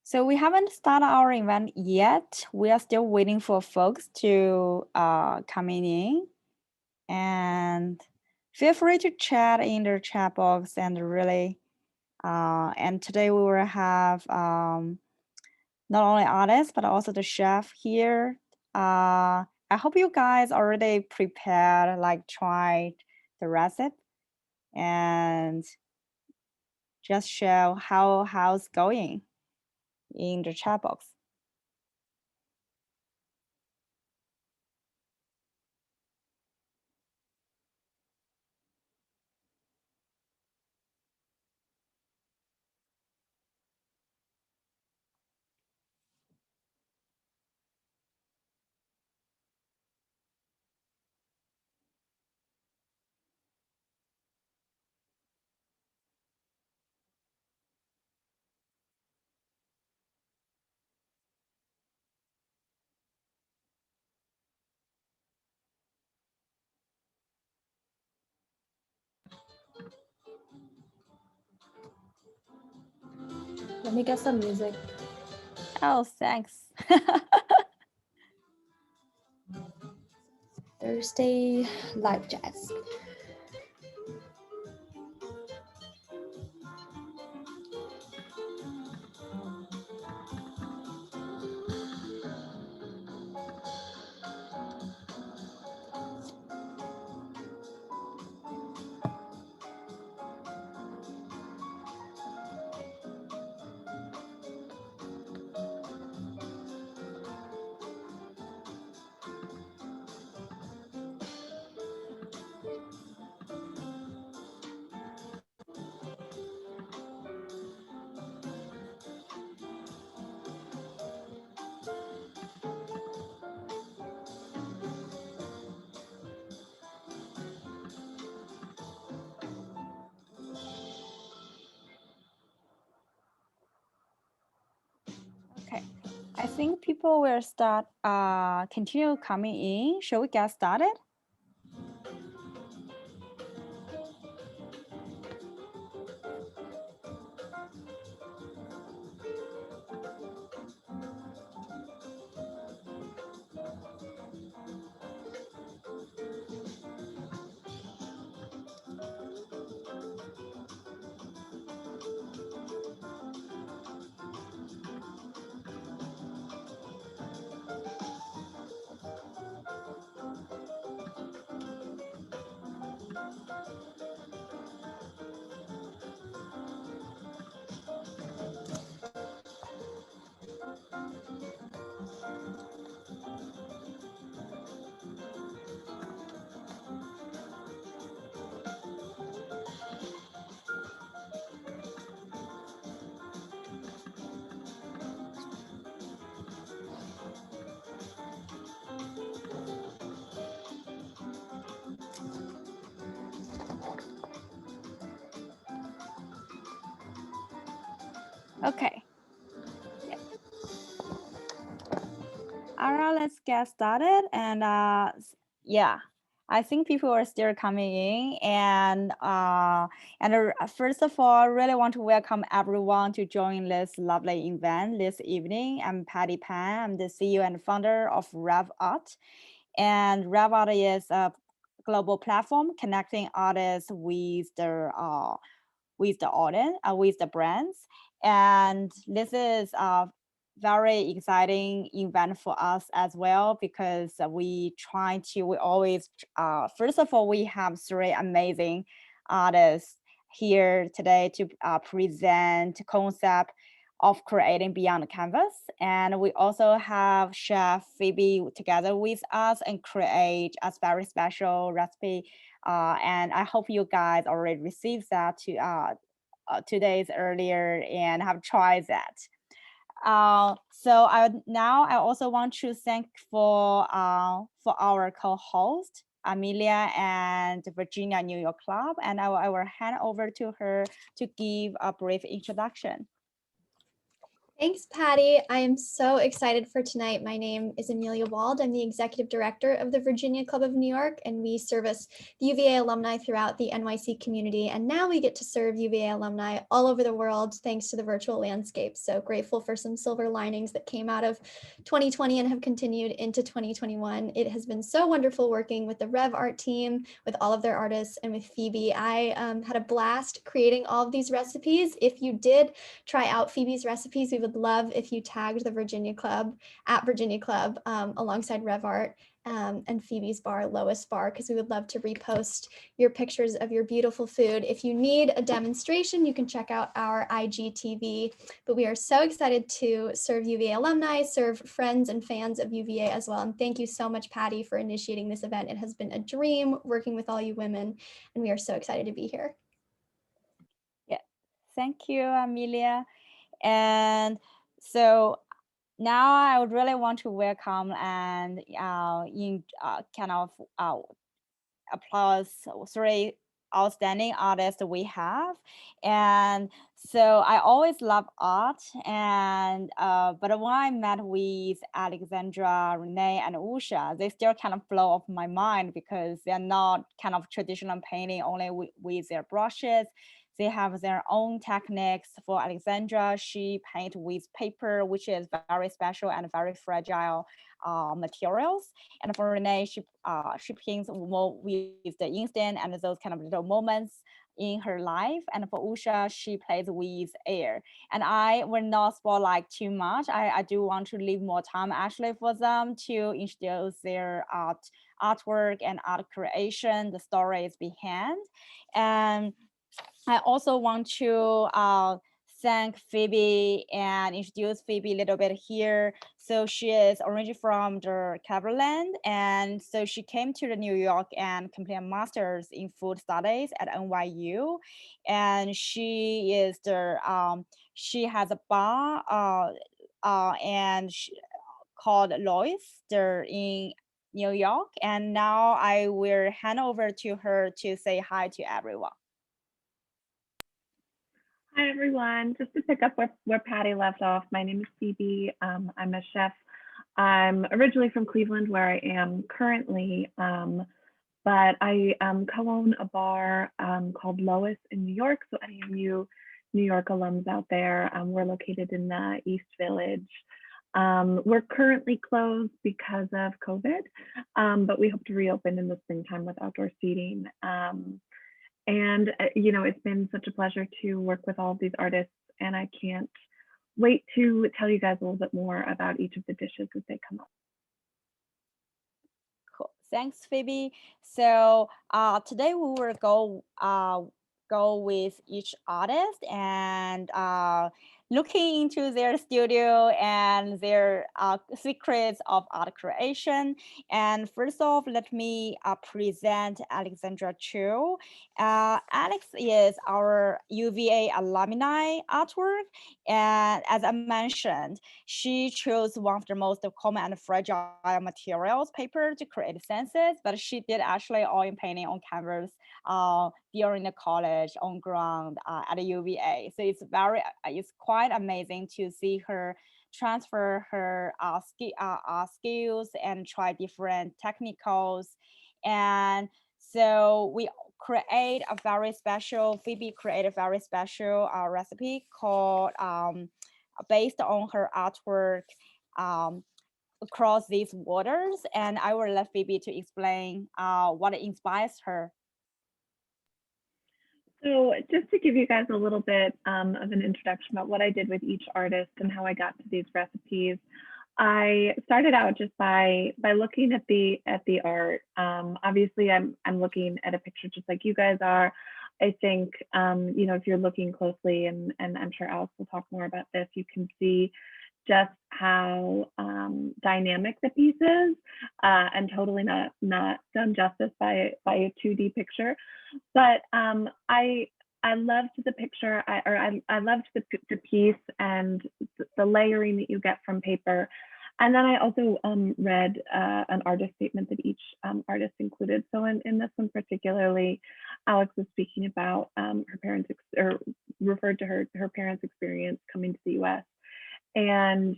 So we haven't started our event yet. We are still waiting for folks to come in, and feel free to chat in the chat box. And really, and today we will have not only artists but also the chef here. I hope you guys already prepared, like tried the recipe, and just share how it's going in the chat box. Let me get some music. Oh, thanks. Thursday live jazz. Okay, I think people will start continue coming in. Shall we get started? Okay. Yeah. All right, let's get started. And yeah, I think people are still coming in. And first of all, I really want to welcome everyone to join this lovely event this evening. I'm Patty Pan. I'm the CEO and founder of RevArt. And RevArt is a global platform connecting artists with the audience, with the brands. And this is a very exciting event for us as well, because we always, first of all, we have three amazing artists here today to present concept of creating beyond the canvas. And we also have Chef Phoebe together with us and create a very special recipe. And I hope you guys already received that 2 days earlier and have tried that. So I also want to thank for our co-host Amelia and Virginia New York Club, and I will hand over to her to give a brief introduction. Thanks, Patty. I am so excited for tonight. My name is Amelia Wald. I'm the Executive Director of the Virginia Club of New York, and we service the UVA alumni throughout the NYC community. And now we get to serve UVA alumni all over the world thanks to the virtual landscape. So grateful for some silver linings that came out of 2020 and have continued into 2021. It has been so wonderful working with the RevArt team, with all of their artists, and with Phoebe. I had a blast creating all of these recipes. If you did try out Phoebe's recipes, we would love if you tagged the Virginia Club at Virginia Club alongside RevArt and Phoebe's bar, Lois Bar, because we would love to repost your pictures of your beautiful food. If you need a demonstration, you can check out our IGTV. But we are so excited to serve UVA alumni, serve friends and fans of UVA as well. And thank you so much, Patty, for initiating this event. It has been a dream working with all you women, and we are so excited to be here. Yeah, thank you, Amelia. And so now I would really want to welcome and kind of applause three outstanding artists we have. And so I always love art, and but when I met with Alexandra, Renee, and Usha, they still kind of blow off my mind because they're not kind of traditional painting only with their brushes. They have their own techniques. For Alexandra, she paints with paper, which is very special and very fragile materials. And for Renee, she paints more with the instant and those kind of little moments in her life. And for Usha, she plays with air. And I will not spoil like too much. I do want to leave more time actually for them to introduce their artwork and art creation, the stories behind. And I also want to thank Phoebe and introduce Phoebe a little bit here. So she is originally from the Cleveland, and so she came to the New York and completed a master's in food studies at NYU, and she is the she has a bar and called Lois there in New York, and now I will hand over to her to say hi to everyone. Hi, everyone. Just to pick up where Patty left off, my name is Phoebe. I'm a chef. I'm originally from Cleveland, where I am currently, but I co-own a bar called Lois in New York. So any of you New York alums out there, we're located in the East Village. We're currently closed because of COVID, but we hope to reopen in the springtime with outdoor seating. And, you know, it's been such a pleasure to work with all of these artists, and I can't wait to tell you guys a little bit more about each of the dishes as they come up. Cool. Thanks, Phoebe. So today we will go with each artist and looking into their studio and their secrets of art creation. And first off, let me present Alexandra Chiou. Alex is our UVA alumni artwork. And as I mentioned, she chose one of the most common and fragile materials, paper, to create senses, but she did actually oil painting on canvas during the college on ground at the UVA. So it's quite amazing to see her transfer her skills and try different technicals. And so we create a very special, Phoebe created a very special recipe called based on her artwork across these waters. And I will let Phoebe to explain what inspires her. So just to give you guys a little bit of an introduction about what I did with each artist and how I got to these recipes, I started out just by looking at the art. Obviously, I'm looking at a picture just like you guys are. I think you know, if you're looking closely, and I'm sure Alex will talk more about this, you can see just how dynamic the piece is, and totally not done justice by a 2D picture. But I loved the picture, I loved the piece and the layering that you get from paper. And then I also read an artist statement that each artist included. So in this one particularly, Alex was speaking about her parents, or referred to her parents' experience coming to the US. And,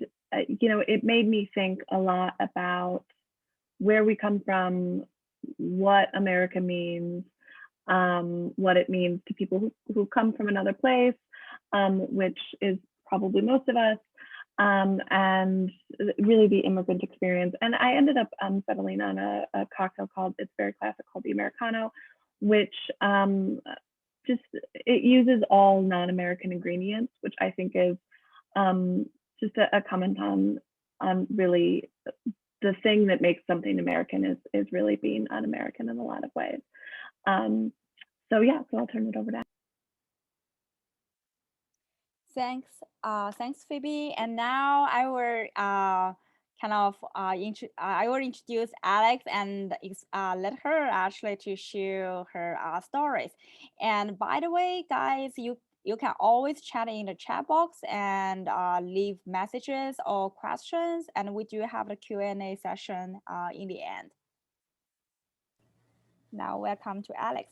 you know, it made me think a lot about where we come from, what America means, what it means to people who come from another place, which is probably most of us, and really the immigrant experience. And I ended up settling on a cocktail called, it's very classic, called the Americano, which just, it uses all non-American ingredients, which I think is just a comment on really the thing that makes something American is really being un-American in a lot of ways. So yeah, so I'll turn it over to. Thanks, thanks, Phoebe. And now I will I will introduce Alex and let her actually to share her stories. And by the way, guys, you can always chat in the chat box and leave messages or questions. And we do have the Q&A session in the end. Now, welcome to Alex.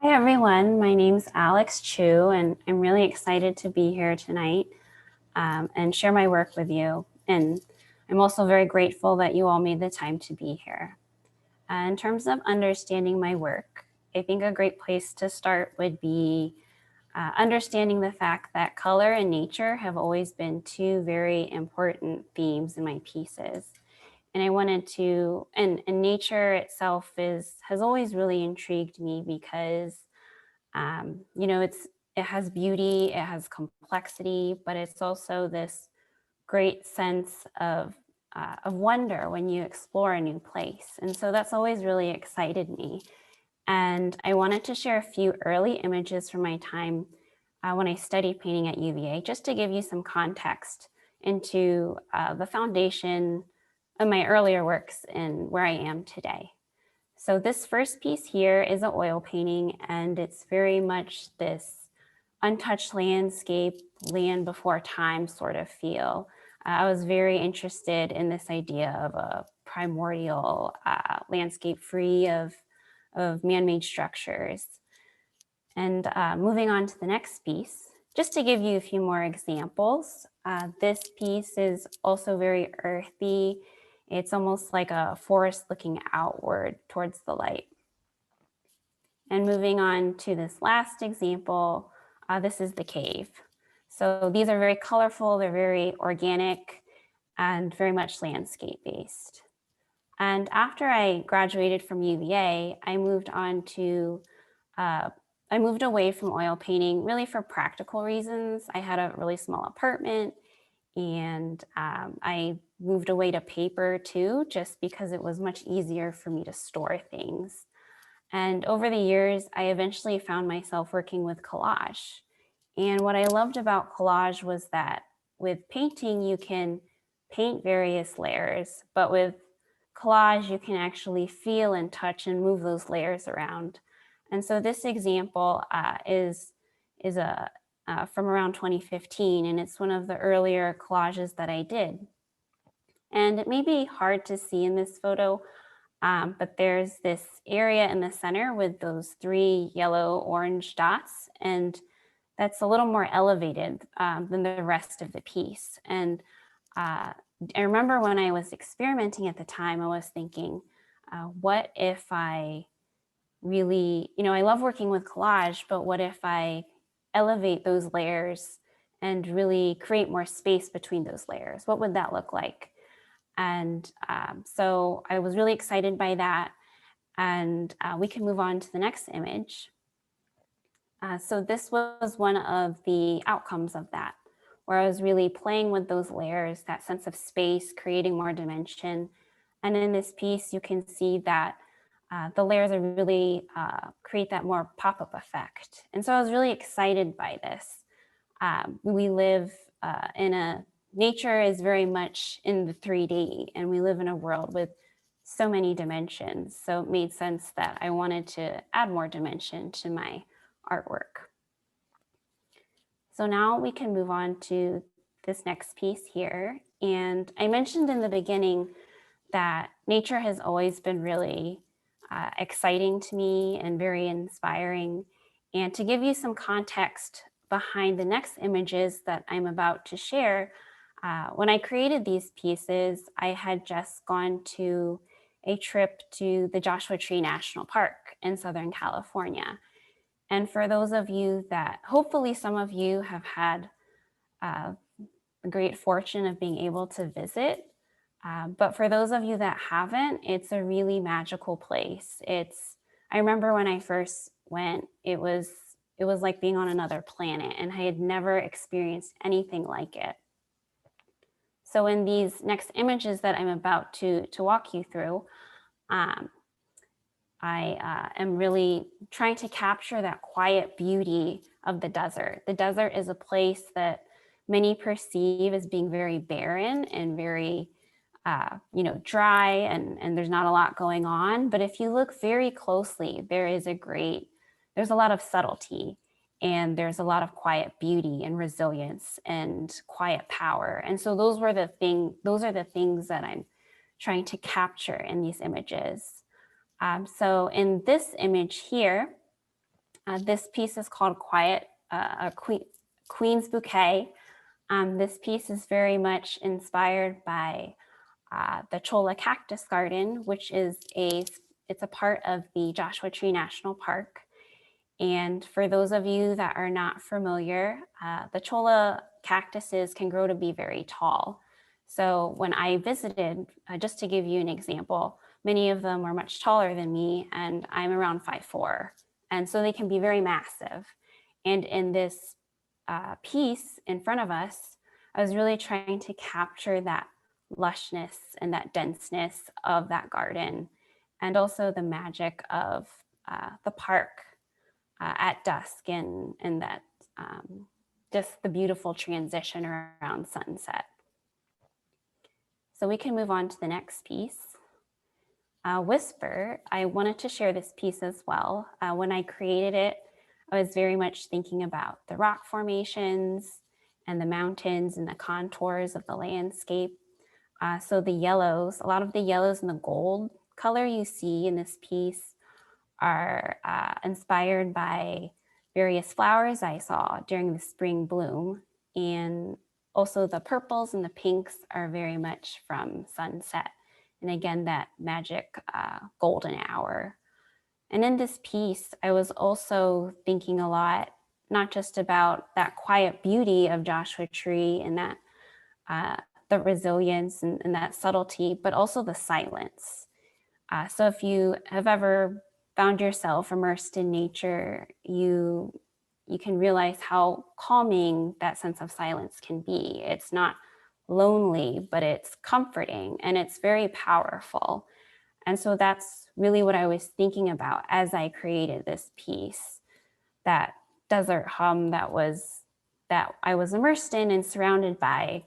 Hi everyone, my name's Alex Chiou, and I'm really excited to be here tonight and share my work with you. And I'm also very grateful that you all made the time to be here. In terms of understanding my work, I think a great place to start would be understanding the fact that color and nature have always been two very important themes in my pieces. And I wanted to, and nature itself has always really intrigued me because, you know, it has beauty, it has complexity, but it's also this great sense of wonder when you explore a new place. And so that's always really excited me. And I wanted to share a few early images from my time when I studied painting at UVA, just to give you some context into the foundation of my earlier works and where I am today. So this first piece here is an oil painting, and it's very much this untouched landscape, land before time sort of feel. I was very interested in this idea of a primordial landscape free of man-made structures. And moving on to the next piece, just to give you a few more examples, this piece is also very earthy. It's almost like a forest looking outward towards the light. And moving on to this last example, this is the cave. So these are very colorful, they're very organic, and very much landscape based. And after I graduated from UVA, I moved on to I moved away from oil painting really for practical reasons. I had a really small apartment, and I moved away to paper too, just because it was much easier for me to store things. And over the years, I eventually found myself working with collage. And what I loved about collage was that with painting, you can paint various layers, but with collage, you can actually feel and touch and move those layers around. And so this example is from around 2015, and it's one of the earlier collages that I did. And it may be hard to see in this photo, but there's this area in the center with those 3 yellow-orange dots, and that's a little more elevated than the rest of the piece. And I remember when I was experimenting at the time, I was thinking, what if I really, you know, I love working with collage, but what if I elevate those layers and really create more space between those layers? What would that look like? And so I was really excited by that. And we can move on to the next image. So this was one of the outcomes of that, where I was really playing with those layers, that sense of space, creating more dimension. And in this piece, you can see that the layers are really create that more pop-up effect. And so I was really excited by this. We live nature is very much in the 3D, and we live in a world with so many dimensions. So it made sense that I wanted to add more dimension to my artwork. So now we can move on to this next piece here. And I mentioned in the beginning that nature has always been really exciting to me and very inspiring. And to give you some context behind the next images that I'm about to share, when I created these pieces, I had just gone to a trip to the Joshua Tree National Park in Southern California. And for those of you that, hopefully some of you have had the great fortune of being able to visit, but for those of you that haven't, it's a really magical place. I remember when I first went, it was like being on another planet, and I had never experienced anything like it. So in these next images that I'm about to walk you through, I am really trying to capture that quiet beauty of the desert. The desert is a place that many perceive as being very barren and very, dry, and there's not a lot going on. But if you look very closely, there's a lot of subtlety, and there's a lot of quiet beauty and resilience and quiet power. And so those are the things that I'm trying to capture in these images. So in this image here, this piece is called Queen's Bouquet. This piece is very much inspired by the Cholla Cactus Garden, which is it's a part of the Joshua Tree National Park. And for those of you that are not familiar, the Cholla cactuses can grow to be very tall. So when I visited, just to give you an example, many of them were much taller than me, and I'm around 5'4". And so they can be very massive. And in this piece in front of us, I was really trying to capture that lushness and that denseness of that garden, and also the magic of the park at dusk, and that just the beautiful transition around sunset. So we can move on to the next piece. Whisper, I wanted to share this piece as well. When I created it, I was very much thinking about the rock formations and the mountains and the contours of the landscape. So the yellows, a lot of the yellows and the gold color you see in this piece are inspired by various flowers I saw during the spring bloom. And also the purples and the pinks are very much from sunset. And again, that magic golden hour. And in this piece, I was also thinking a lot, not just about that quiet beauty of Joshua Tree and that the resilience and that subtlety, but also the silence. So if you have ever found yourself immersed in nature, you can realize how calming that sense of silence can be. It's not lonely, but it's comforting, and it's very powerful. And so that's really what I was thinking about as I created this piece, that desert hum that I was immersed in and surrounded by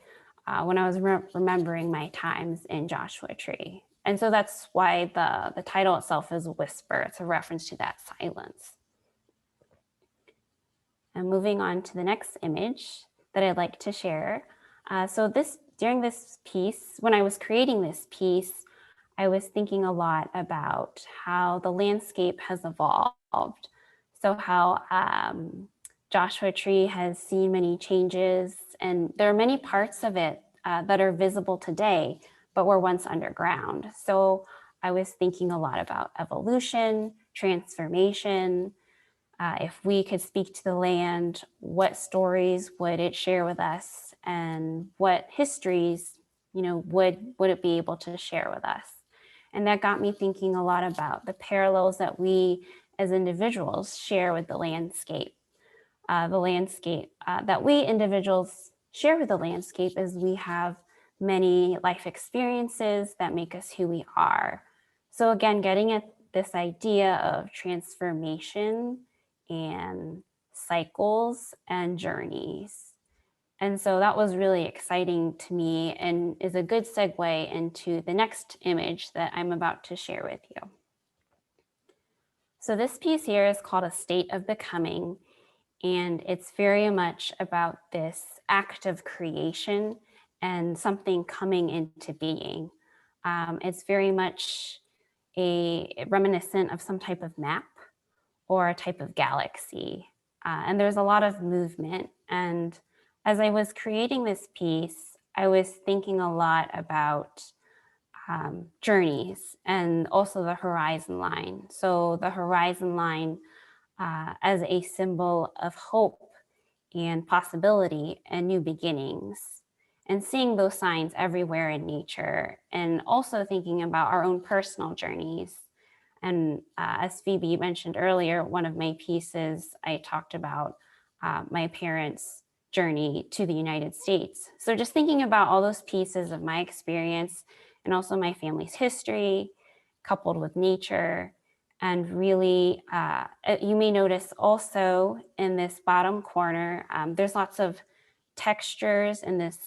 when I was remembering my times in Joshua Tree. And so that's why the title itself is Whisper. It's a reference to that silence. And moving on to the next image that I'd like to share. During this piece, when I was creating this piece, I was thinking a lot about how the landscape has evolved. So how Joshua Tree has seen many changes, and there are many parts of it that are visible today, but were once underground. So I was thinking a lot about evolution, transformation. If we could speak to the land, what stories would it share with us, and what histories, would it be able to share with us? And that got me thinking a lot about the parallels that we as individuals share with the landscape. That we individuals share with the landscape is we have many life experiences that make us who we are. So again, getting at this idea of transformation and cycles and journeys. And so that was really exciting to me, and is a good segue into the next image that I'm about to share with you. So this piece here is called A State of Becoming, and it's very much about this act of creation and something coming into being. It's very much reminiscent of some type of map or a type of galaxy. and there's a lot of movement. And as I was creating this piece, I was thinking a lot about journeys and also the horizon line. So the horizon line as a symbol of hope and possibility and new beginnings, and seeing those signs everywhere in nature, and also thinking about our own personal journeys. And as Phoebe mentioned earlier, one of my pieces, I talked about my parents' journey to the United States. So just thinking about all those pieces of my experience and also my family's history, coupled with nature. And really, you may notice also in this bottom corner, there's lots of textures in this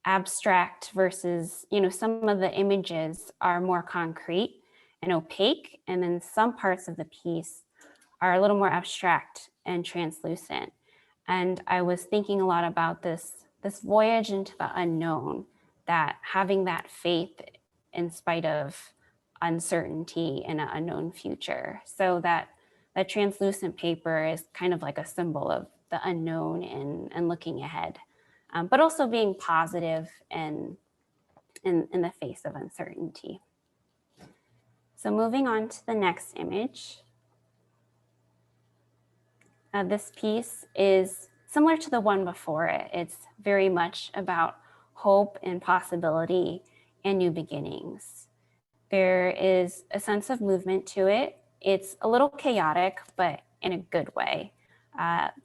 abstract versus, some of the images are more concrete and opaque, and then some parts of the piece are a little more abstract and translucent. And I was thinking a lot about this voyage into the unknown, that having that faith in spite of uncertainty in an unknown future. So that translucent paper is kind of like a symbol of the unknown and looking ahead, but also being positive and in the face of uncertainty. So moving on to the next image. This piece is similar to the one before it. It's very much about hope and possibility and new beginnings. There is a sense of movement to it. It's a little chaotic, but in a good way.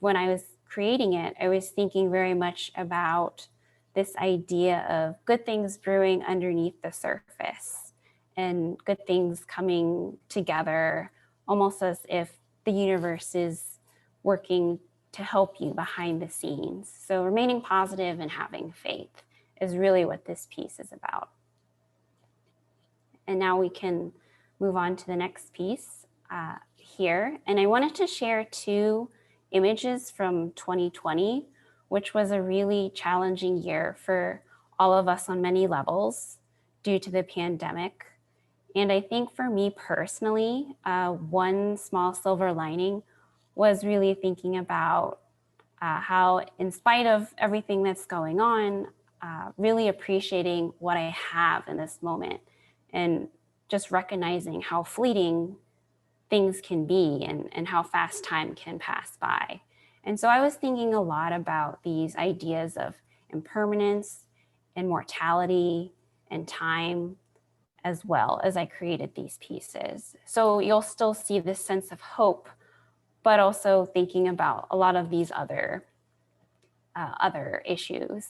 When I was creating it, I was thinking very much about this idea of good things brewing underneath the surface and good things coming together, almost as if the universe is working to help you behind the scenes. So remaining positive and having faith is really what this piece is about. And now we can move on to the next piece here. And I wanted to share two images from 2020, which was a really challenging year for all of us on many levels due to the pandemic. And I think for me personally, one small silver lining was really thinking about how, in spite of everything that's going on, really appreciating what I have in this moment and just recognizing how fleeting things can be and how fast time can pass by. And so I was thinking a lot about these ideas of impermanence and mortality and time, as well as I created these pieces. So you'll still see this sense of hope, but also thinking about a lot of these other issues.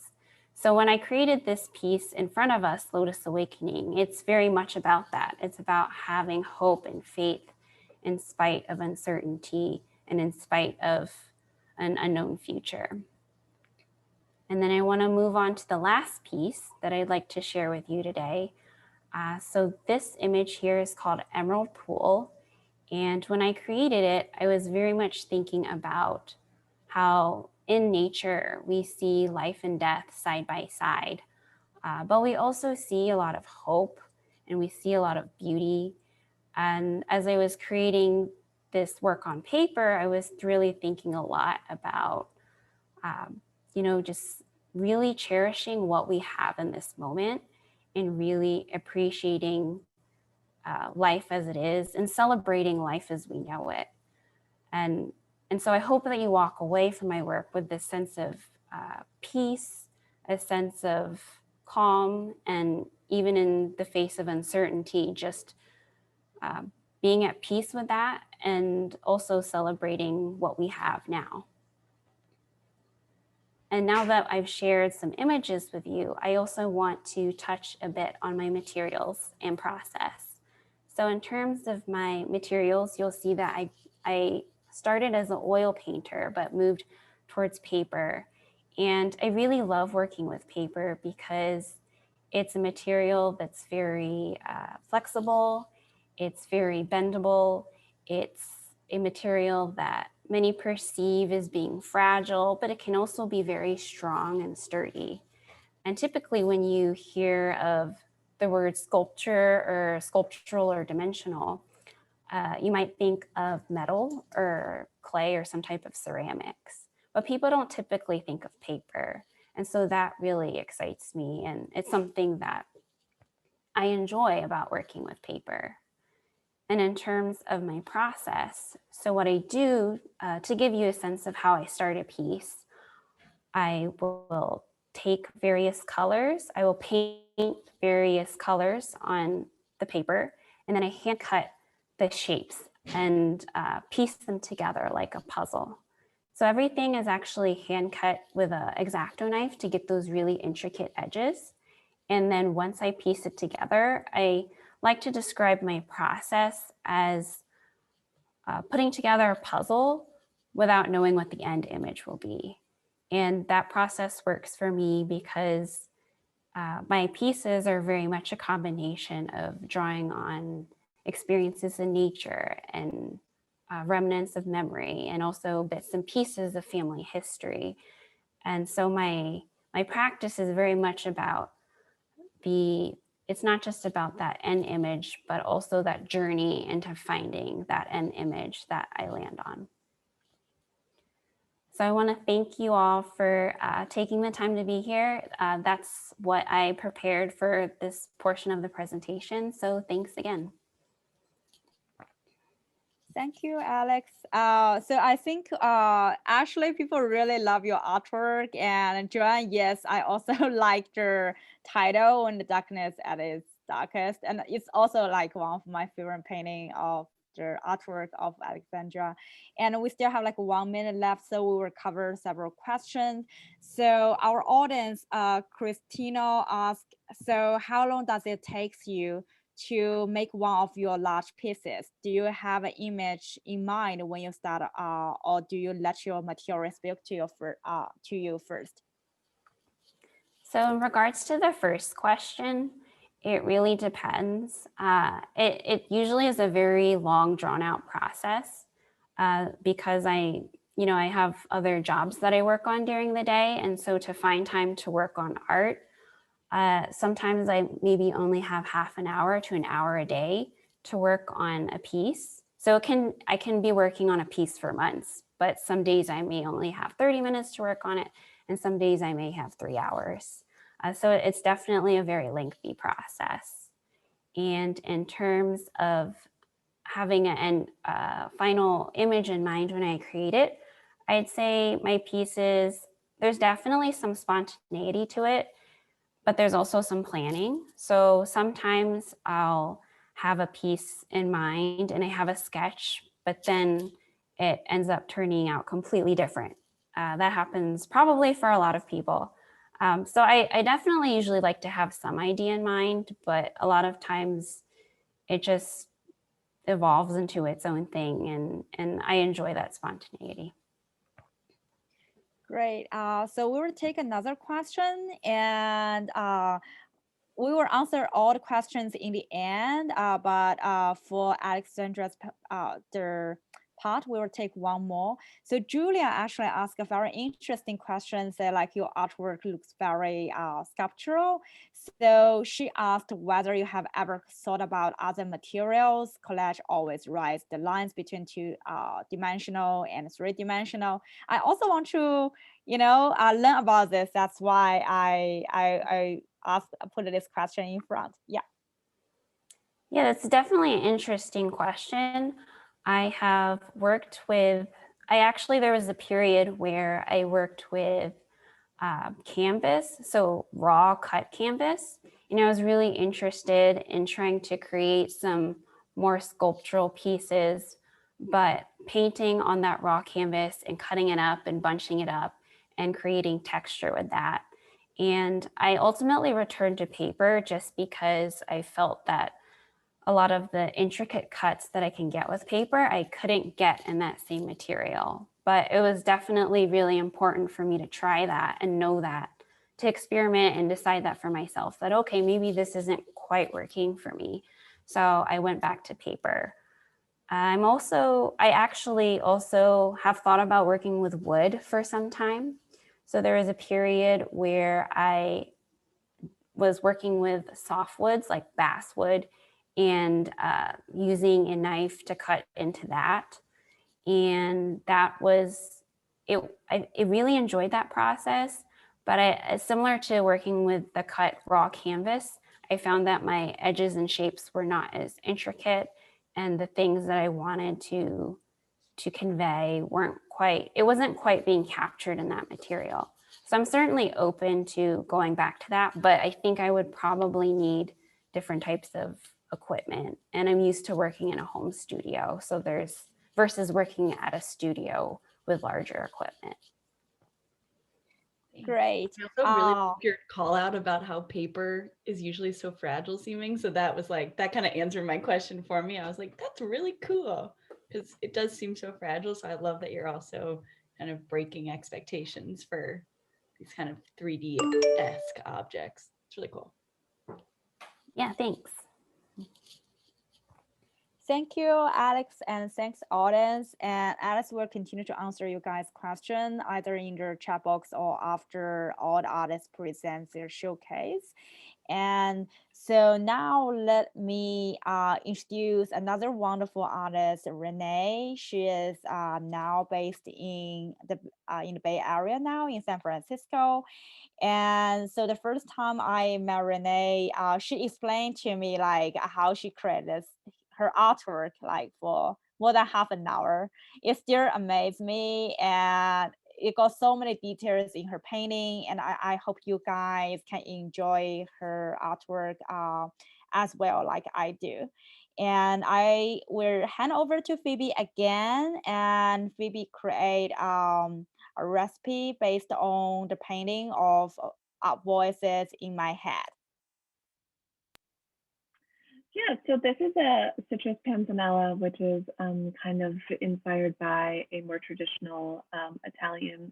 So when I created this piece in front of us, Lotus Awakening, it's very much about that. It's about having hope and faith in spite of uncertainty and in spite of an unknown future. And then I want to move on to the last piece that I'd like to share with you today. So this image here is called Emerald Pool. And when I created it, I was very much thinking about how in nature we see life and death side by side, but we also see a lot of hope and we see a lot of beauty. And as I was creating this work on paper, I was really thinking a lot about, just really cherishing what we have in this moment and really appreciating life as it is and celebrating life as we know it. And so I hope that you walk away from my work with this sense of peace, a sense of calm, and even in the face of uncertainty, just being at peace with that and also celebrating what we have now. And now that I've shared some images with you, I also want to touch a bit on my materials and process. So in terms of my materials, you'll see that I started as an oil painter, but moved towards paper. And I really love working with paper because it's a material that's very flexible, it's very bendable, it's a material that many perceive as being fragile, but it can also be very strong and sturdy. And typically when you hear of the word sculpture or sculptural or dimensional, you might think of metal or clay or some type of ceramics, but people don't typically think of paper. And so that really excites me. And it's something that I enjoy about working with paper. And in terms of my process, so what I do to give you a sense of how I start a piece, I will take various colors. I will paint various colors on the paper, and then I hand cut the shapes and piece them together like a puzzle. So everything is actually hand cut with an X-Acto knife to get those really intricate edges. And then once I piece it together, I like to describe my process as putting together a puzzle without knowing what the end image will be. And that process works for me because my pieces are very much a combination of drawing on experiences in nature and remnants of memory, and also bits and pieces of family history. And so my practice is very much about it's not just about that end image, but also that journey into finding that end image that I land on. So I want to thank you all for taking the time to be here. That's what I prepared for this portion of the presentation. So thanks again. Thank you, Alex. So I think actually people really love your artwork, and Joanne, yes, I also like your title, "When the Darkness at its Darkest," and it's also like one of my favorite painting of the artwork of Alexandra. And we still have like 1 minute left, so we will cover several questions. So our audience, Christina asked, so how long does it take you to make one of your large pieces? Do you have an image in mind when you start, or do you let your material speak to you first? So in regards to the first question, it really depends. It usually is a very long, drawn out process because I have other jobs that I work on during the day, and so to find time to work on art, sometimes I maybe only have half an hour to an hour a day to work on a piece. So I can be working on a piece for months, but some days I may only have 30 minutes to work on it, and some days I may have 3 hours. So it's definitely a very lengthy process. And in terms of having a final image in mind when I create it, I'd say my pieces, there's definitely some spontaneity to it, but there's also some planning. So sometimes I'll have a piece in mind and I have a sketch, but then it ends up turning out completely different. That happens probably for a lot of people. So I definitely usually like to have some idea in mind, but a lot of times it just evolves into its own thing, and I enjoy that spontaneity. Great. So we will take another question, and we will answer all the questions in the end. But for Alexandra's the part, we will take one more. So Julia actually asked a very interesting question. Say like your artwork looks very sculptural. So she asked whether you have ever thought about other materials. Collage always writes the lines between two-dimensional and three-dimensional. I also want to learn about this. That's why I put this question in front. Yeah, that's definitely an interesting question. I have worked with, there was a period where I worked with canvas, so raw cut canvas. And I was really interested in trying to create some more sculptural pieces, but painting on that raw canvas and cutting it up and bunching it up and creating texture with that. And I ultimately returned to paper just because I felt that a lot of the intricate cuts that I can get with paper, I couldn't get in that same material. But it was definitely really important for me to try that and know that, to experiment and decide that for myself, that, okay, maybe this isn't quite working for me. So I went back to paper. I actually also have thought about working with wood for some time. So there was a period where I was working with softwoods like basswood and using a knife to cut into that. And that was, I really enjoyed that process, but similar to working with the cut raw canvas, I found that my edges and shapes were not as intricate, and the things that I wanted to convey it wasn't quite being captured in that material. So I'm certainly open to going back to that, but I think I would probably need different types of equipment. And I'm used to working in a home studio. So versus working at a studio with larger equipment. Great. I also really like your call out about how paper is usually so fragile seeming. So that was like, that kind of answered my question for me. I was like, that's really cool because it does seem so fragile. So I love that you're also kind of breaking expectations for these kind of 3D-esque objects. It's really cool. Yeah, thanks. Thank you, Alex, and thanks, audience. And Alex will continue to answer you guys' question either in the chat box or after all the artists present their showcase. And so now let me introduce another wonderful artist, Renee. She is now based in the Bay Area now in San Francisco. And so the first time I met Renee, she explained to me like how she created her artwork like for more than half an hour. It still amazed me, and it got so many details in her painting, and I hope you guys can enjoy her artwork as well like I do. And I will hand over to Phoebe again, and Phoebe create a recipe based on the painting of voices in my head. Yeah, so this is a citrus panzanella, which is kind of inspired by a more traditional Italian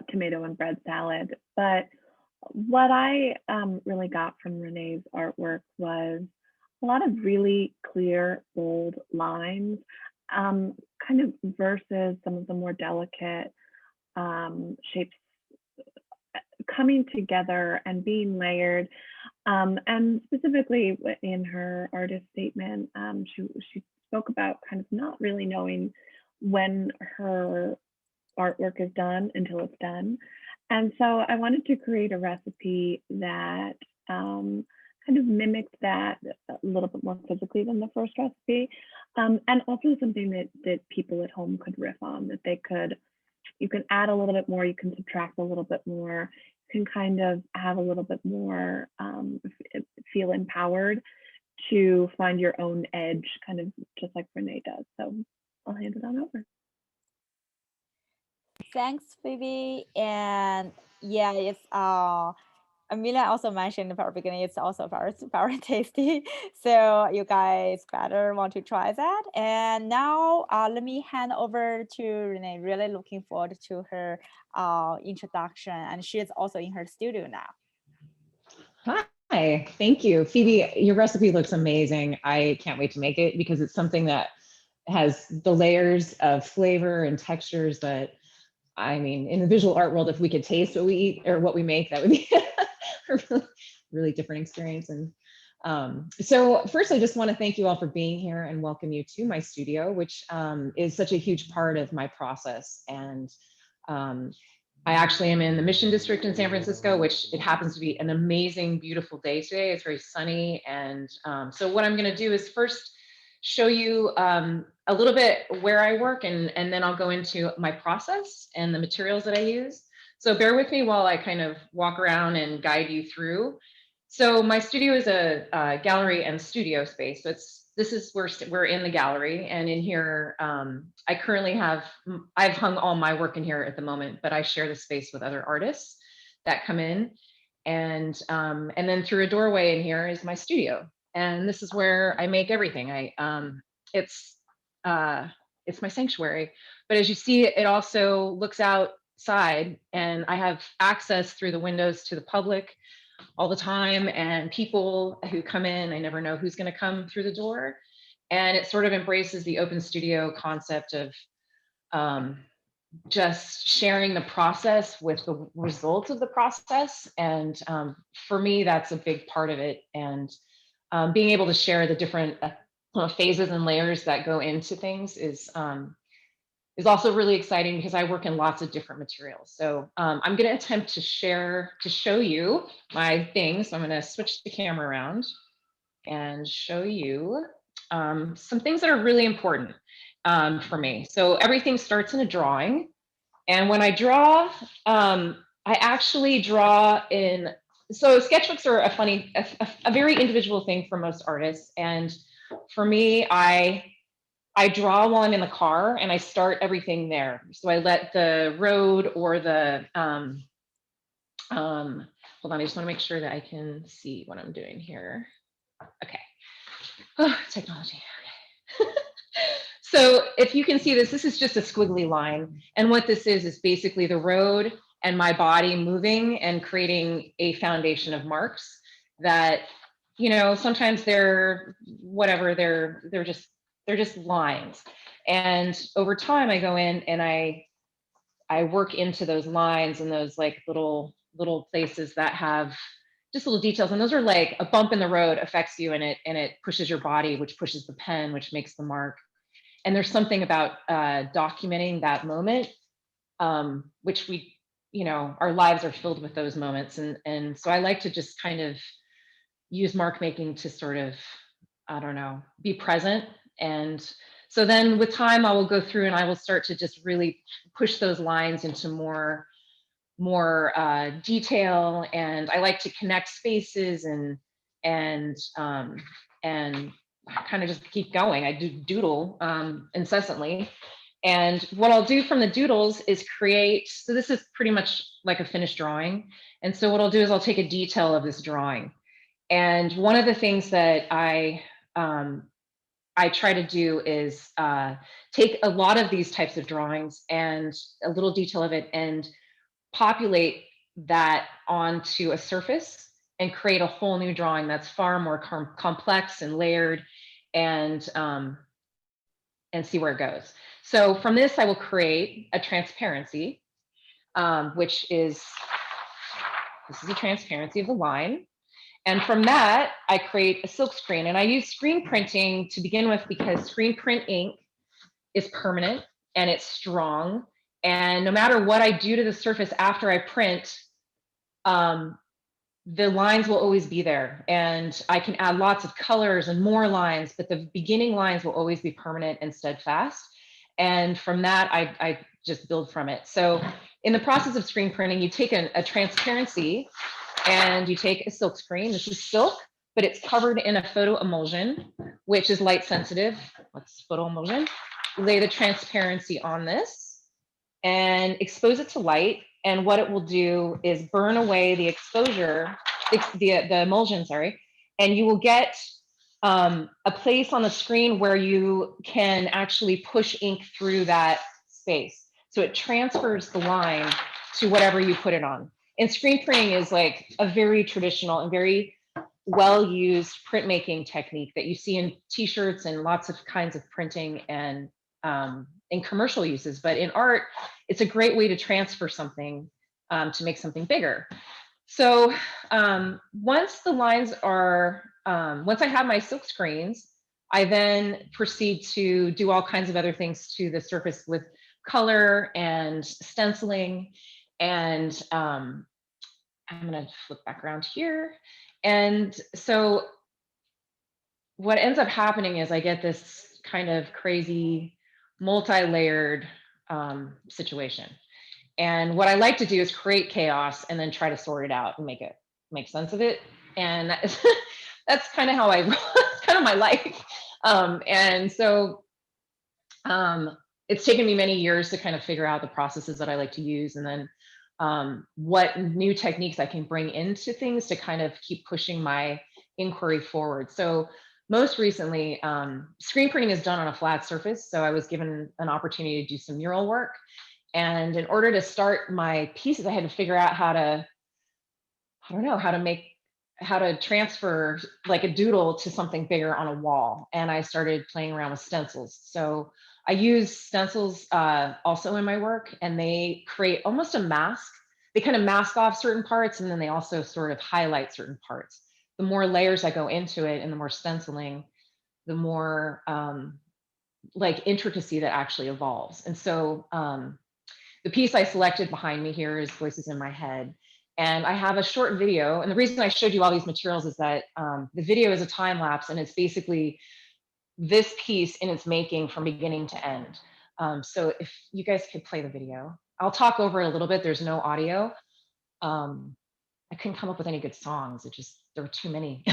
tomato and bread salad. But what I really got from Renee's artwork was a lot of really clear, bold lines, kind of versus some of the more delicate shapes coming together and being layered. And specifically in her artist statement, she spoke about kind of not really knowing when her artwork is done until it's done. And so I wanted to create a recipe that kind of mimicked that a little bit more physically than the first recipe. And also something that people at home could riff on, that they could, you can add a little bit more, you can subtract a little bit more, you can kind of have a little bit more, feel empowered to find your own edge, kind of just like Renee does. So I'll hand it on over. Thanks, Phoebe. And yeah, it's Amelia also mentioned at the beginning, it's also very, very tasty. So you guys better want to try that. And now let me hand over to Renee. Really looking forward to her introduction. And she's also in her studio now. Hi, thank you. Phoebe, your recipe looks amazing. I can't wait to make it because it's something that has the layers of flavor and textures that, I mean, in the visual art world, if we could taste what we eat or what we make, that would be a really different experience. And so first, I just want to thank you all for being here and welcome you to my studio, which is such a huge part of my process. And I actually am in the Mission District in San Francisco, which it happens to be an amazing, beautiful day today. It's very sunny. And so what I'm going to do is first show you a little bit where I work, and then I'll go into my process and the materials that I use. So bear with me while I kind of walk around and guide you through. So my studio is a gallery and studio space. So this is where we're in the gallery, and in here, I currently I've hung all my work in here at the moment, but I share the space with other artists that come in, and then through a doorway in here is my studio, and this is where I make everything. It's my sanctuary, but as you see, it also looks outside, and I have access through the windows to the public all the time, and people who come in, I never know who's going to come through the door. And it sort of embraces the open studio concept of just sharing the process with the results of the process. And for me, that's a big part of it. And being able to share the different phases and layers that go into things is also really exciting because I work in lots of different materials. So I'm going to attempt to show you my things. So I'm going to switch the camera around and show you some things that are really important for me. So everything starts in a drawing. And when I draw, I actually draw in, so sketchbooks are a very individual thing for most artists. And for me, I draw one in the car and I start everything there. So I let the road or the, hold on, I just wanna make sure that I can see what I'm doing here. Okay, oh, technology. So if you can see this, this is just a squiggly line. And what this is basically the road and my body moving and creating a foundation of marks that, you know, sometimes they're whatever, they're just lines. And over time I go in and I work into those lines and those like little places that have just little details. And those are like a bump in the road affects you and it pushes your body, which pushes the pen, which makes the mark. And there's something about documenting that moment, which we, you know, our lives are filled with those moments. And so I like to just kind of use mark making to sort of, I don't know, be present. And so then with time, I will go through and I will start to just really push those lines into more detail. And I like to connect spaces and kind of just keep going. I do doodle incessantly. And what I'll do from the doodles is create, so this is pretty much like a finished drawing. And so what I'll do is I'll take a detail of this drawing. And one of the things that I try to do is take a lot of these types of drawings and a little detail of it and populate that onto a surface and create a whole new drawing that's far more complex and layered and see where it goes. So from this, I will create a transparency, which is, this is a transparency of the line. And from that, I create a silk screen. And I use screen printing to begin with because screen print ink is permanent and it's strong. And no matter what I do to the surface after I print, the lines will always be there. And I can add lots of colors and more lines, but the beginning lines will always be permanent and steadfast. And from that, I just build from it. So in the process of screen printing, you take a transparency and you take a silk screen. This is silk, but it's covered in a photo emulsion, which is light sensitive. Let's photo emulsion. Lay the transparency on this and expose it to light. And what it will do is burn away the exposure, the emulsion, sorry, and you will get a place on the screen where you can actually push ink through that space. So it transfers the line to whatever you put it on. And screen printing is like a very traditional and very well-used printmaking technique that you see in t-shirts and lots of kinds of printing and in commercial uses. But in art, it's a great way to transfer something to make something bigger. So once the lines are, once I have my silk screens, I then proceed to do all kinds of other things to the surface with color and stenciling. And I'm gonna flip back around here. And so what ends up happening is I get this kind of crazy multi-layered situation. And what I like to do is create chaos and then try to sort it out and make sense of it. And that's kind of how I, it's kind of my life. And so it's taken me many years to kind of figure out the processes that I like to use and then what new techniques I can bring into things to kind of keep pushing my inquiry forward. So most recently, screen printing is done on a flat surface. So I was given an opportunity to do some mural work. And in order to start my pieces, I had to figure out how to, I don't know, how to transfer like a doodle to something bigger on a wall. And I started playing around with stencils. So I use stencils also in my work, and they create almost a mask. They kind of mask off certain parts, and then they also sort of highlight certain parts. the more layers I go into it and the more stenciling, the more like intricacy that actually evolves. And so the piece I selected behind me here is Voices in My Head. And I have a short video. And the reason I showed you all these materials is that the video is a time lapse, and it's basically this piece in its making from beginning to end. So if you guys could play the video, I'll talk over it a little bit. There's no audio. I couldn't come up with any good songs. There were too many.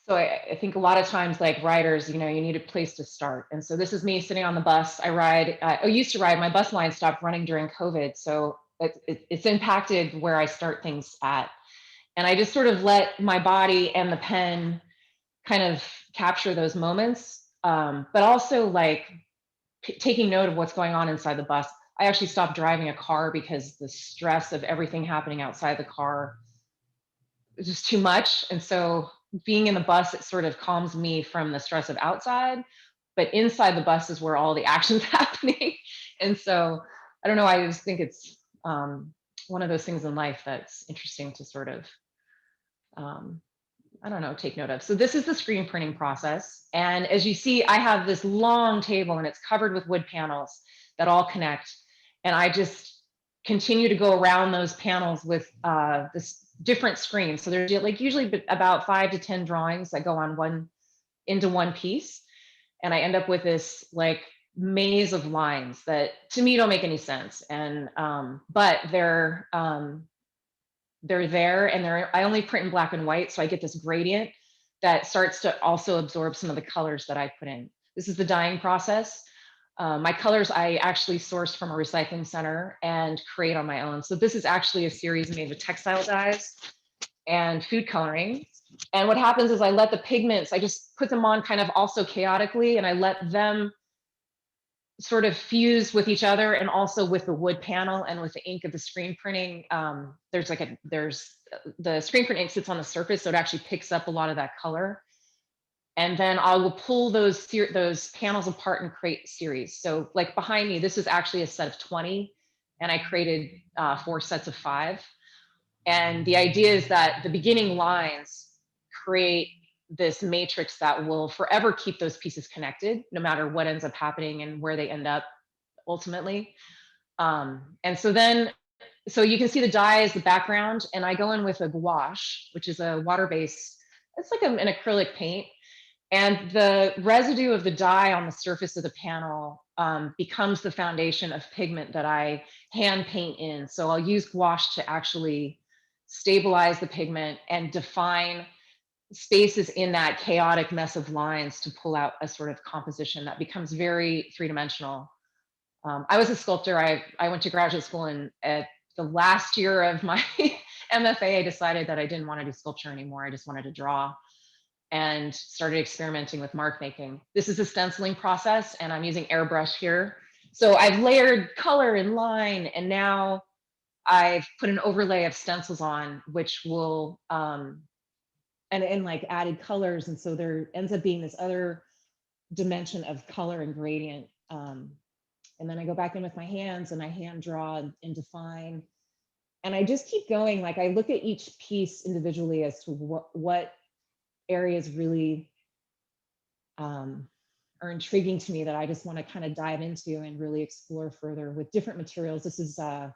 So I think a lot of times, like writers, you need a place to start. And so this is me sitting on the bus. I used to ride, my bus line stopped running during COVID. So it's impacted where I start things at. And I just sort of let my body and the pen kind of capture those moments, but also like taking note of what's going on inside the bus. I actually stopped driving a car because the stress of everything happening outside the car is just too much. And so being in the bus, it sort of calms me from the stress of outside, but inside the bus is where all the action's happening. And so I don't know, I just think it's one of those things in life that's interesting to sort of, I don't know, take note of. So this is the screen printing process. And as you see, I have this long table and it's covered with wood panels that all connect. And I just continue to go around those panels with this different screens. So there's like usually about 5 to 10 drawings that go on into one piece. And I end up with this like maze of lines that to me don't make any sense. And but they're there, and I only print in black and white, so I get this gradient that starts to also absorb some of the colors that I put in. This is the dyeing process. My colors I actually source from a recycling center and create on my own. So this is actually a series made with textile dyes and food coloring. And what happens is I let the pigments, I just put them on kind of also chaotically, and I let them sort of fuse with each other and also with the wood panel and with the ink of the screen printing. There's the screen print ink sits on the surface, so it actually picks up a lot of that color. And then I will pull those panels apart and create series. So like behind me, this is actually a set of 20, and I created 4 sets of 5. And the idea is that the beginning lines create this matrix that will forever keep those pieces connected, no matter what ends up happening and where they end up ultimately. And so you can see the dye as the background, and I go in with a gouache, which is a water-based, it's like an acrylic paint. And the residue of the dye on the surface of the panel becomes the foundation of pigment that I hand paint in. So I'll use gouache to actually stabilize the pigment and define spaces in that chaotic mess of lines to pull out a sort of composition that becomes very three-dimensional. I was a sculptor. I went to graduate school, and at the last year of my MFA, I decided that I didn't want to do sculpture anymore. I just wanted to draw, and started experimenting with mark making. This is a stenciling process, and I'm using airbrush here. So I've layered color and line, and now I've put an overlay of stencils on, which will, and like added colors. And so there ends up being this other dimension of color and gradient. And then I go back in with my hands and I hand draw and define. And I just keep going. Like I look at each piece individually as to what areas really are intriguing to me that I just want to kind of dive into and really explore further with different materials. This is, I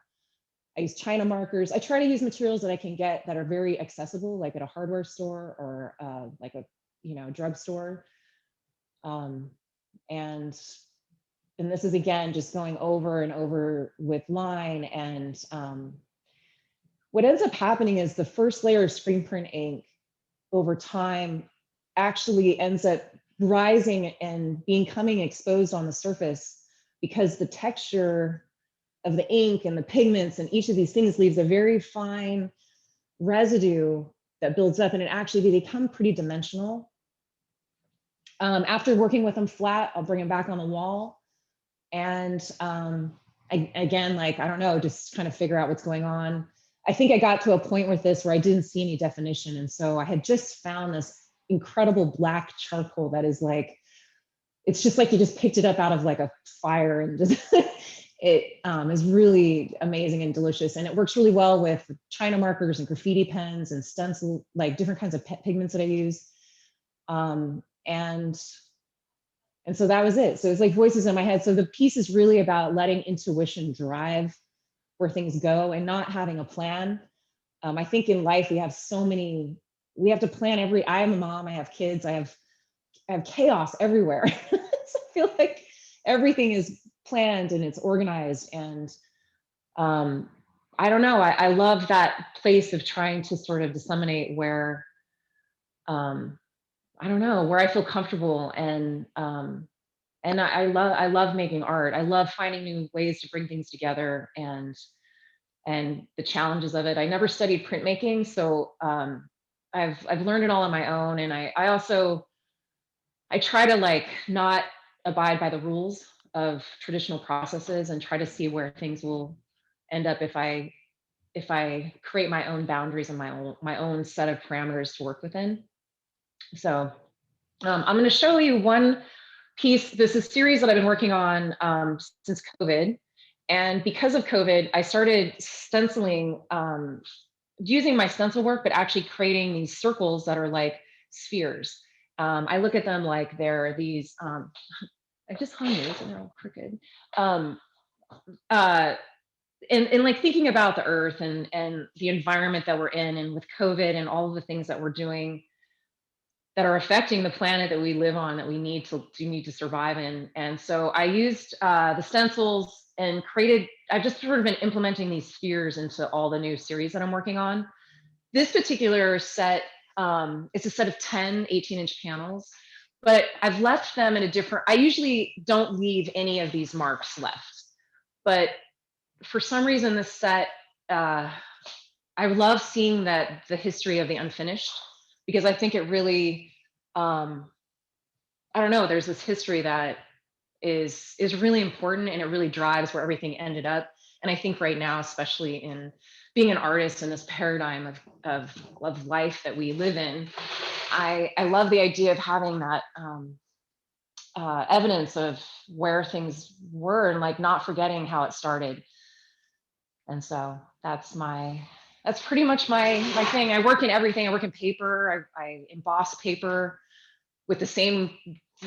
use China markers. I try to use materials that I can get that are very accessible, like at a hardware store or like a drugstore. And this is again just going over and over with line. And what ends up happening is the first layer of screen print ink over time actually ends up rising and becoming exposed on the surface, because the texture of the ink and the pigments and each of these things leaves a very fine residue that builds up, and it actually become pretty dimensional. After working with them flat, I'll bring them back on the wall. And again, like, I don't know, just kind of figure out what's going on. I think I got to a point with this where I didn't see any definition. And so I had just found this incredible black charcoal that is like, it's just like you just picked it up out of like a fire, and just it is really amazing and delicious. And it works really well with China markers and graffiti pens and stencil, like different kinds of pigments that I use. And so that was it. So it's like voices in my head. So the piece is really about letting intuition drive where things go and not having a plan. I think in life we have we have to plan I am a mom, I have kids, I have chaos everywhere. So I feel like everything is planned and it's organized. And I don't know, I love that place of trying to sort of disseminate where, I don't know, where I feel comfortable. And I love making art. I love finding new ways to bring things together and the challenges of it. I never studied printmaking, so I've learned it all on my own. And I also try to like not abide by the rules of traditional processes and try to see where things will end up if I create my own boundaries and my own set of parameters to work within. So I'm going to show you one piece. This is a series that I've been working on since COVID. And because of COVID, I started stenciling, using my stencil work, but actually creating these circles that are like spheres. I look at them like they're these, I just hung these and they're all crooked. And like thinking about the earth and the environment that we're in, and with COVID and all of the things that we're doing that are affecting the planet that we live on, that we need to survive in. And so I used the stencils and I've just sort of been implementing these spheres into all the new series that I'm working on. This particular set, it's a set of 10 18-inch panels, but I've left them in a different, I usually don't leave any of these marks left. But for some reason, this set, I love seeing the history of the unfinished, because I think it really, I don't know, there's this history that is really important, and it really drives where everything ended up. And I think right now, especially in being an artist in this paradigm of life that we live in, I love the idea of having that evidence of where things were, and like not forgetting how it started. And so that's pretty much my thing. I work in everything. I work in paper. I emboss paper with the same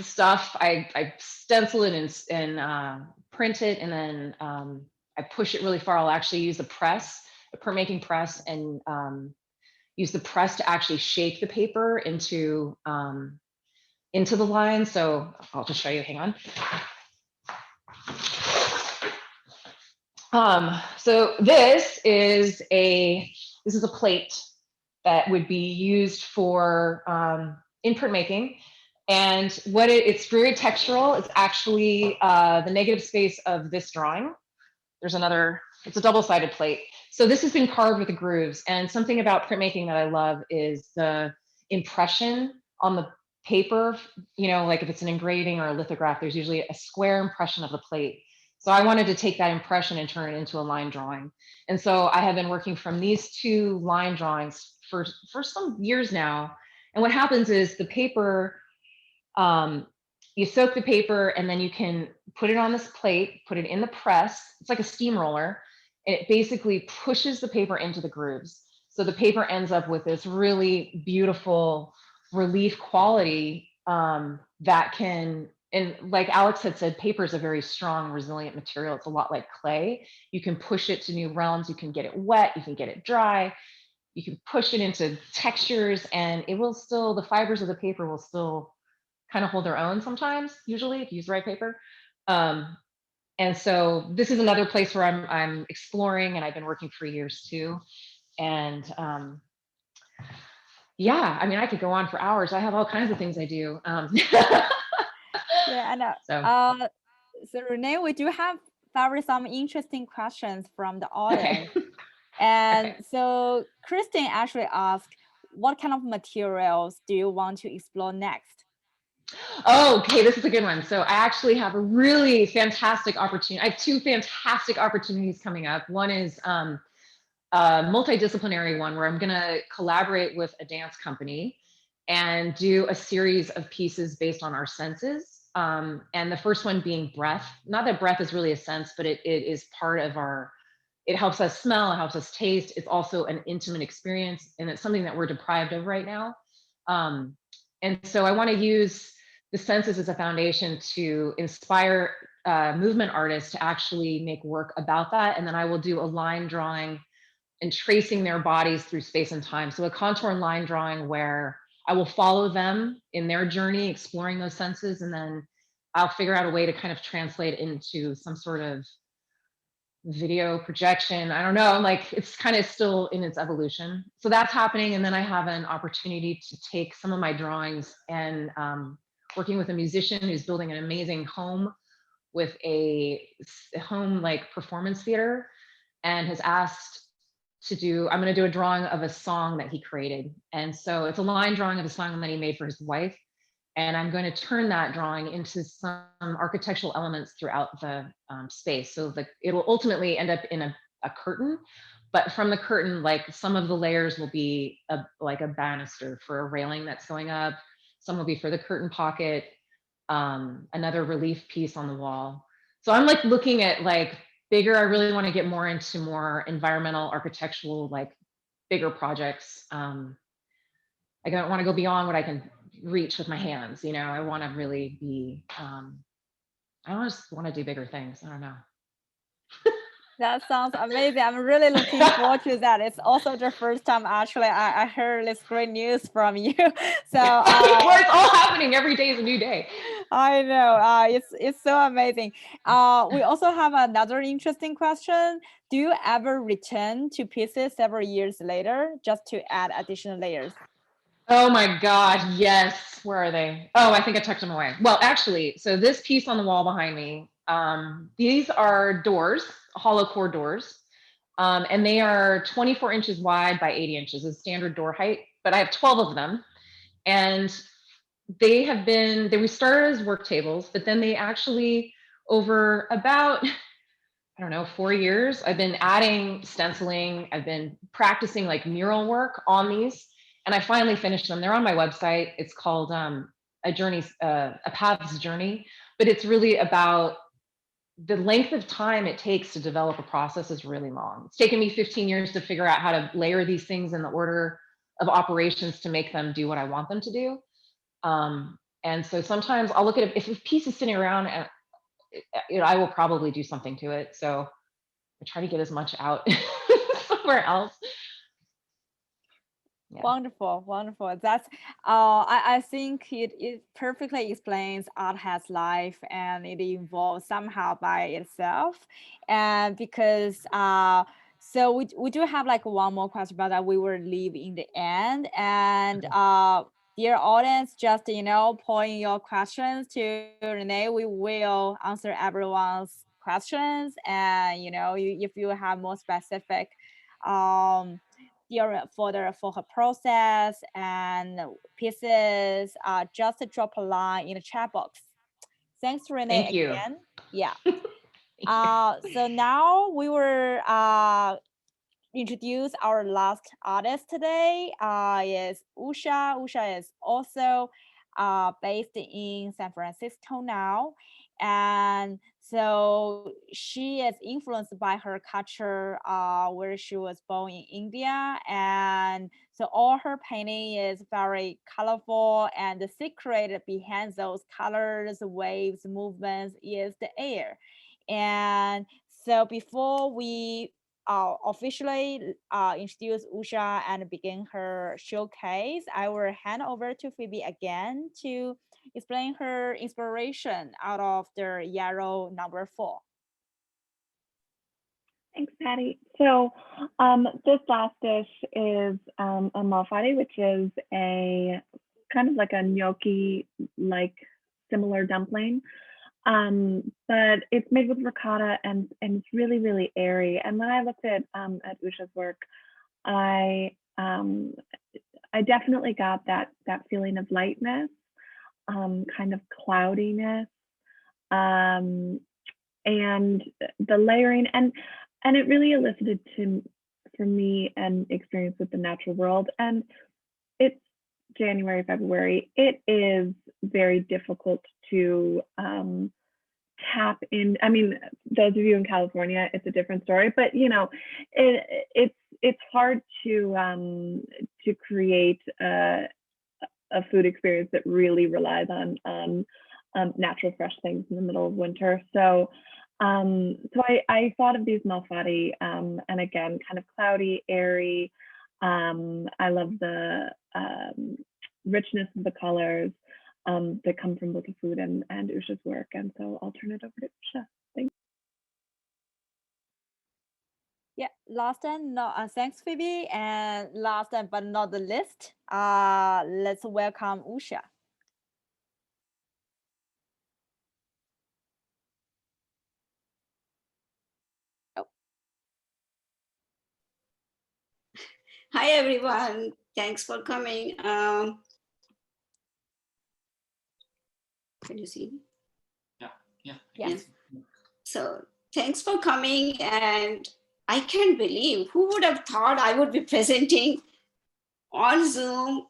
stuff. I stencil it and print it, and then I push it really far. I'll actually use a printmaking press, and use the press to actually shape the paper into the line. So I'll just show you. Hang on. So this is a plate that would be used for in printmaking. And it's very textural. It's actually the negative space of this drawing. There's another, it's a double-sided plate. So this has been carved with the grooves. And something about printmaking that I love is the impression on the paper. You know, like if it's an engraving or a lithograph, there's usually a square impression of the plate. So I wanted to take that impression and turn it into a line drawing. And so I have been working from these two line drawings for some years now. And what happens is the paper, you soak the paper, and then you can put it on this plate, put it in the press. It's like a steamroller. And it basically pushes the paper into the grooves. So the paper ends up with this really beautiful relief quality that can, and like Alex had said, paper is a very strong, resilient material. It's a lot like clay. You can push it to new realms. You can get it wet. You can get it dry. You can push it into textures, and it will still, the fibers of the paper will still kind of hold their own sometimes, usually, if you use the right paper. And so this is another place where I'm exploring, and I've been working for years too. And yeah, I mean, I could go on for hours. I have all kinds of things I do. Yeah, and so Renee, we do have some interesting questions from the audience. Okay. And Okay. so Kristen actually asked, what kind of materials do you want to explore next? Oh, okay, this is a good one. So I actually have a really fantastic opportunity. I have two fantastic opportunities coming up. One is a multidisciplinary one where I'm going to collaborate with a dance company and do a series of pieces based on our senses. And the first one being breath. Not that breath is really a sense, but it is part of our, it helps us smell, it helps us taste. It's also an intimate experience, and it's something that we're deprived of right now. And so I want to use the senses as a foundation to inspire movement artists to actually make work about that. And then I will do a line drawing and tracing their bodies through space and time. So a contour and line drawing where I will follow them in their journey, exploring those senses, and then I'll figure out a way to kind of translate into some sort of video projection. I don't know, like it's kind of still in its evolution. So that's happening. And then I have an opportunity to take some of my drawings and working with a musician who's building an amazing home with a home like performance theater, and has asked to do, I'm going to do a drawing of a song that he created. And so it's a line drawing of a song that he made for his wife. And I'm going to turn that drawing into some architectural elements throughout the space. So it'll ultimately end up in a curtain, but from the curtain, like some of the layers will be like a banister for a railing that's going up. Some will be for the curtain pocket, another relief piece on the wall. So I'm like looking at like bigger, I really want to get more into more environmental, architectural, like bigger projects. I don't want to go beyond what I can reach with my hands. You know, I want to really be, I just want to do bigger things. I don't know. That sounds amazing. I'm really looking forward to that. It's also the first time actually I heard this great news from you. So where it's all happening every day is a new day. I know. It's so amazing. We also have another interesting question. Do you ever return to pieces several years later just to add additional layers? Oh my God, yes. Where are they? Oh, I think I tucked them away. Well, actually, so this piece on the wall behind me, these are doors, hollow core doors. And they are 24 inches wide by 80 inches, is standard door height, but I have 12 of them. And they we started as work tables, but then they actually, over about, I don't know, 4 years, I've been adding stenciling, I've been practicing like mural work on these, and I finally finished them. They're on my website. It's called a path's journey, but it's really about the length of time it takes to develop a process is really long. It's taken me 15 years to figure out how to layer these things in the order of operations to make them do what I want them to do. And so sometimes I'll look at it, if a piece is sitting around, and I will probably do something to it. So I try to get as much out somewhere else. Yeah. Wonderful, wonderful. That's I think it perfectly explains art has life and it evolves somehow by itself. And because so we do have like one more question, but that we will leave in the end. And dear audience, just point your questions to Renee. We will answer everyone's questions, and if you have more specific for her process and pieces, just drop a line in the chat box. Thanks, Renee. Thank you. Again. Yeah. So now we will introduce our last artist today. Is Usha. Usha is also based in San Francisco now. And so she is influenced by her culture where she was born in India. And so all her painting is very colorful, and the secret behind those colors, waves, movements is the air. And so before we officially introduce Usha and begin her showcase, I will hand over to Phoebe again to explain her inspiration out of the Yarrow number 4. Thanks, Patty. So this last dish is a malfatti, which is a kind of like a gnocchi-like similar dumpling. But it's made with ricotta and it's really, really airy. And when I looked at Usha's work, I definitely got that feeling of lightness, kind of cloudiness, and the layering, and it really elicited for me an experience with the natural world. And it's January, February, it is very difficult to tap in. I mean, those of you in California, it's a different story, but you know, it's hard to create a food experience that really relies on natural fresh things in the middle of winter. So I thought of these malfatti, and again, kind of cloudy, airy. I love the richness of the colors that come from both the food and Usha's work. And so I'll turn it over to Usha. Thank you. Yeah, last and not thanks, Phoebe. And last but not the least, let's welcome Usha. Hi, everyone. Thanks for coming. Can you see me? Yeah. Yes. So thanks for coming. And I can't believe, who would have thought I would be presenting on Zoom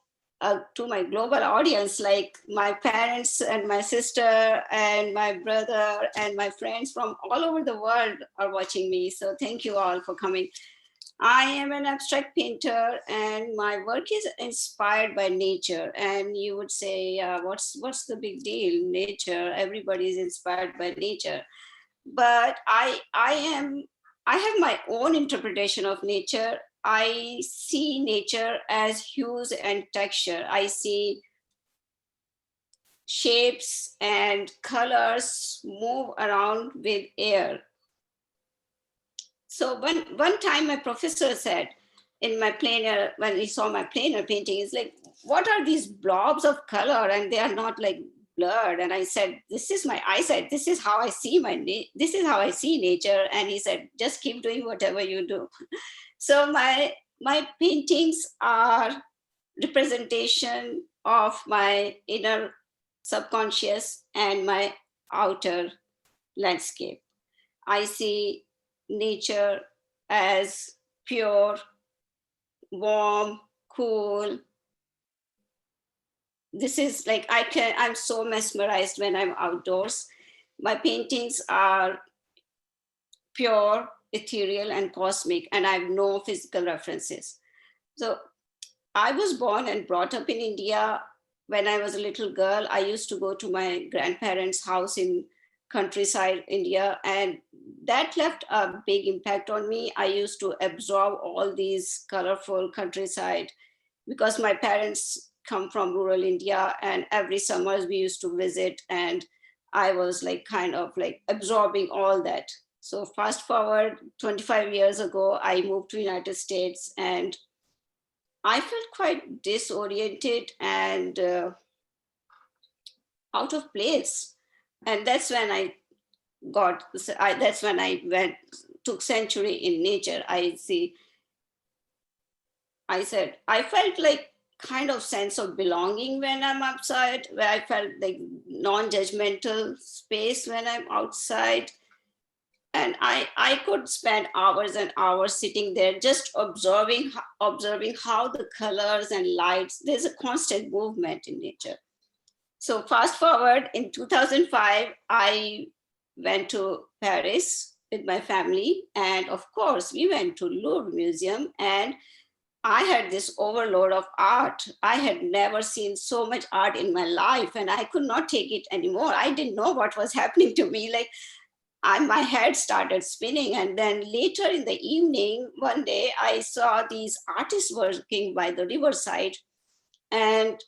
to my global audience, like my parents and my sister and my brother and my friends from all over the world are watching me. So thank you all for coming. I am an abstract painter and my work is inspired by nature. And you would say, what's the big deal? Nature, everybody is inspired by nature. But I have my own interpretation of nature. I see nature as hues and texture. I see shapes and colors move around with air. So one time my professor said in my pleiner, when he saw my pleiner painting, he's like, what are these blobs of color? And they are not like blurred. And I said, this is my eyesight. This is how I see this is how I see nature. And he said, just keep doing whatever you do. So my paintings are representation of my inner subconscious and my outer landscape. I see nature as pure, warm, cool. This is like, I'm so mesmerized when I'm outdoors. My paintings are pure, ethereal, and cosmic, and I have no physical references. So I was born and brought up in India. When I was a little girl, I used to go to my grandparents' house in countryside India, and that left a big impact on me. I used to absorb all these colorful countryside because my parents come from rural India, and every summers we used to visit, and I was like kind of like absorbing all that. So fast forward 25 years ago, I moved to United States, and I felt quite disoriented and out of place. And that's when I took sanctuary in nature. I said, I felt like kind of sense of belonging when I'm outside, where I felt like non-judgmental space when I'm outside. And I could spend hours and hours sitting there just observing how the colors and lights, there's a constant movement in nature. So fast forward, in 2005, I went to Paris with my family. And of course, we went to Louvre Museum, and I had this overload of art. I had never seen so much art in my life, and I could not take it anymore. I didn't know what was happening to me. Like, my head started spinning. And then later in the evening, one day, I saw these artists working by the riverside, and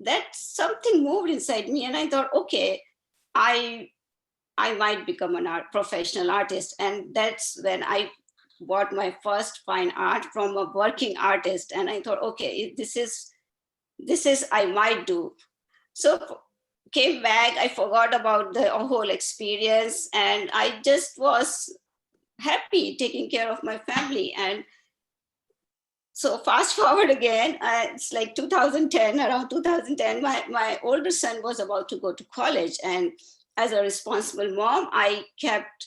that something moved inside me, and I thought, okay, I might become a professional artist. And that's when I bought my first fine art from a working artist, and I thought, okay, this is I might do. So came back, I forgot about the whole experience, and I just was happy taking care of my family. And so fast forward again, it's like 2010, around 2010, my older son was about to go to college. And as a responsible mom, I kept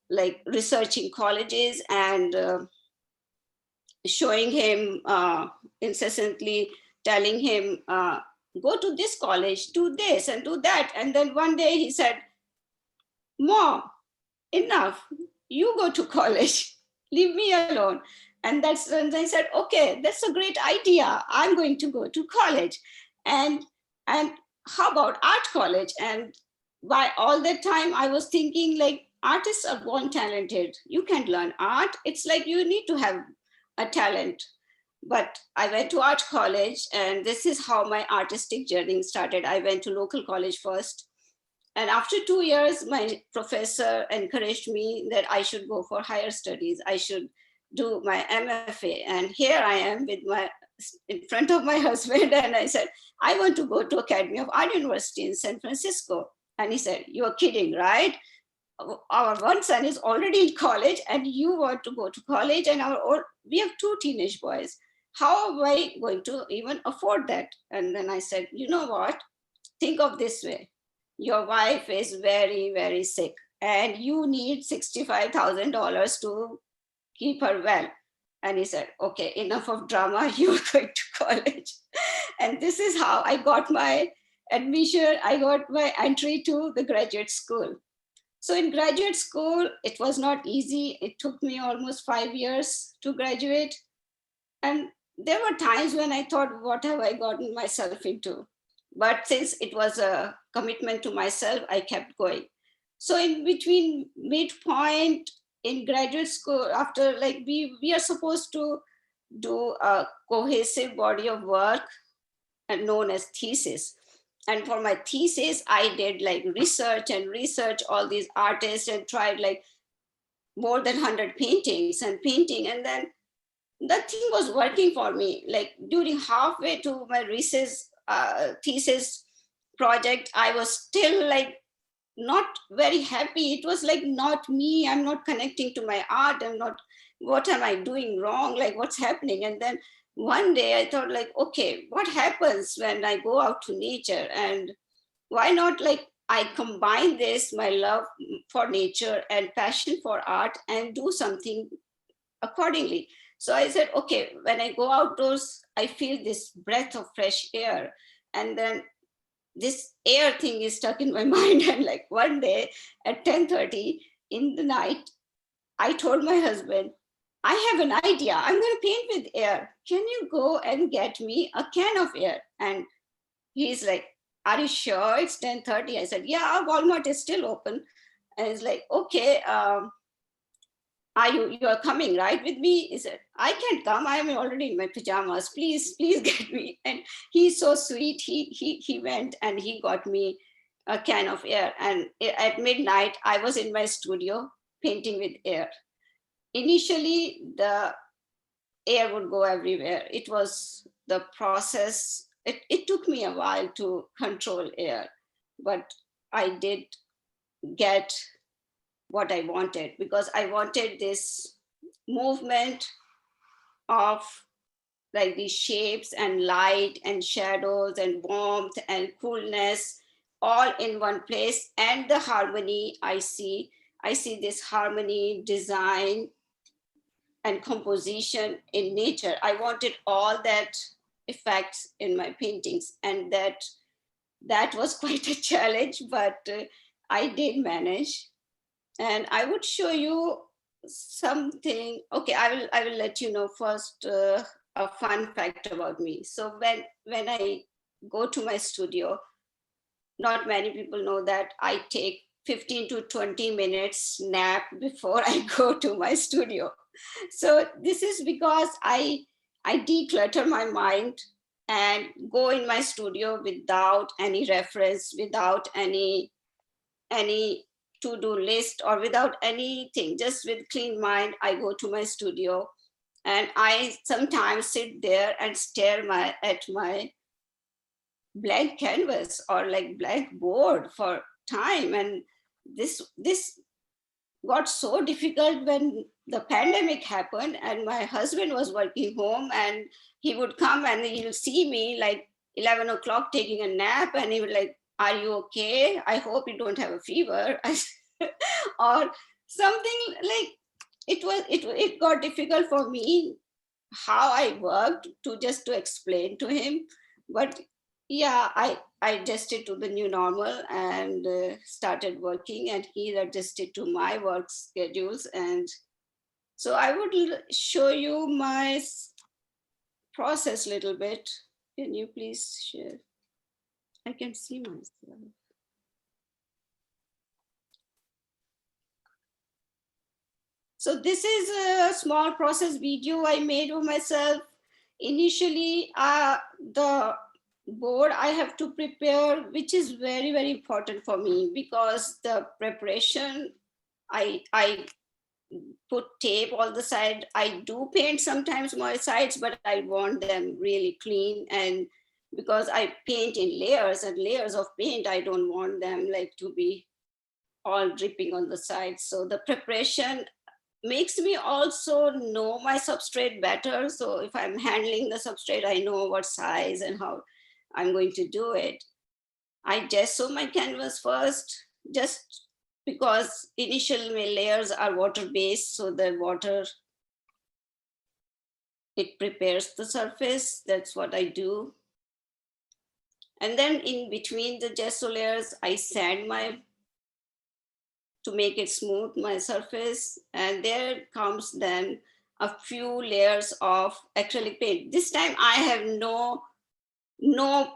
like researching colleges and showing him incessantly telling him, go to this college, do this and do that. And then one day he said, Mom, enough, you go to college, leave me alone. And that's when I said, okay, that's a great idea. I'm going to go to college. And how about art college? And by all that time, I was thinking like artists are born talented. You can learn art. It's like you need to have a talent. But I went to art college, and this is how my artistic journey started. I went to local college first. And after 2 years, my professor encouraged me that I should go for higher studies. I should do my MFA. And here I am in front of my husband. And I said, I want to go to Academy of Art University in San Francisco. And he said, you're kidding, right? Our one son is already in college and you want to go to college, and we have 2 teenage boys. How am I going to even afford that? And then I said, you know what? Think of this way. Your wife is very, very sick and you need $65,000 to keep her well. And he said, okay, enough of drama, you're going to college. And this is how I got my admission. I got my entry to the graduate school. So in graduate school, it was not easy. It took me almost 5 years to graduate. And there were times when I thought, what have I gotten myself into? But since it was a commitment to myself, I kept going. So in between midpoint in graduate school, after like we are supposed to do a cohesive body of work and known as thesis. And for my thesis, I did like research all these artists and tried like more than 100 paintings and painting. And then that thing was working for me. Like during halfway to my thesis project, I was still like not very happy. It was like not me. I'm not connecting to my art. What am I doing wrong? Like what's happening? And then one day I thought like, okay, what happens when I go out to nature? And why not like I combine this, my love for nature and passion for art, and do something accordingly. So I said, okay, when I go outdoors, I feel this breath of fresh air. And then this air thing is stuck in my mind. And like one day at 10:30 in the night, I told my husband, I have an idea. I'm going to paint with air. Can you go and get me a can of air? And he's like, are you sure it's 10:30? I said, yeah, Walmart is still open. And he's like, okay, you are coming, right, with me? He said, I can't come. I am already in my pajamas. Please get me. And he's so sweet. He went and he got me a can of air. And at midnight, I was in my studio painting with air. Initially, the air would go everywhere. It was the process. It took me a while to control air, but I did get what I wanted, because I wanted this movement of like these shapes and light and shadows and warmth and coolness all in one place. And the harmony, I see this harmony, design and composition in nature. I wanted all that effects in my paintings, and that was quite a challenge, but I did manage. And I would show you something. Okay, I will let you know first a fun fact about me. So when I go to my studio, not many people know that I take 15 to 20 minutes nap before I go to my studio. So this is because I declutter my mind and go in my studio without any reference, without any to-do list or without anything, just with clean mind. I go to my studio and I sometimes sit there and stare at my blank canvas or like blank board for time. And this got so difficult when the pandemic happened and my husband was working home, and he would come and he'll see me like 11 o'clock taking a nap, and he would like, are you okay? I hope you don't have a fever. Or something like it got difficult for me how I worked to explain to him. But yeah, I adjusted to the new normal and started working, and he adjusted to my work schedules. And so I would show you my process a little bit. Can you please share? I can see myself. So this is a small process video I made of myself. Initially, the board I have to prepare, which is very, very important for me, because the preparation, I put tape all the side. I do paint sometimes my sides, but I want them really clean. And because I paint in layers and layers of paint, I don't want them like to be all dripping on the sides. So the preparation makes me also know my substrate better. So if I'm handling the substrate, I know what size and how I'm going to do it. I gesso my canvas first, just because initial my layers are water-based, so the water, it prepares the surface. That's what I do. And then in between the gesso layers, I sand to make it smooth, my surface. And there comes then a few layers of acrylic paint. This time I have no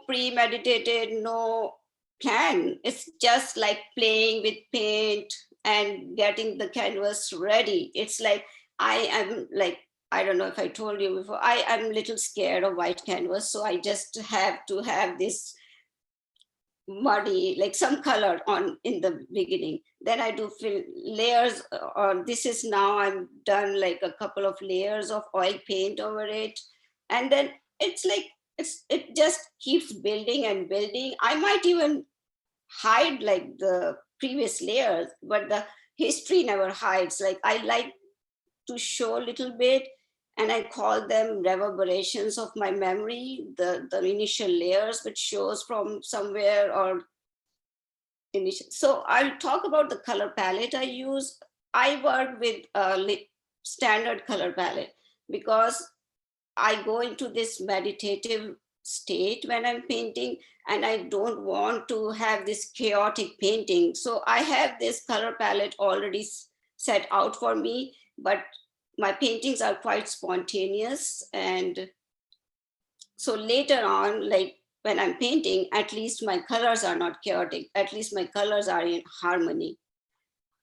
premeditated, no plan. It's just like playing with paint and getting the canvas ready. It's like, I don't know if I told you before, I am a little scared of white canvas. So I just have to have this muddy, like some color on in the beginning. Then I do fill layers, or this is now I'm done like a couple of layers of oil paint over it. And then it's like, it just keeps building and building. I might even hide like the previous layers, but the history never hides. Like I like to show a little bit, and I call them reverberations of my memory, the initial layers, which shows from somewhere or initial. So I'll talk about the color palette I use. I work with a standard color palette because I go into this meditative state when I'm painting, and I don't want to have this chaotic painting. So I have this color palette already set out for me, but my paintings are quite spontaneous. And so later on, like when I'm painting, at least my colors are not chaotic, at least my colors are in harmony.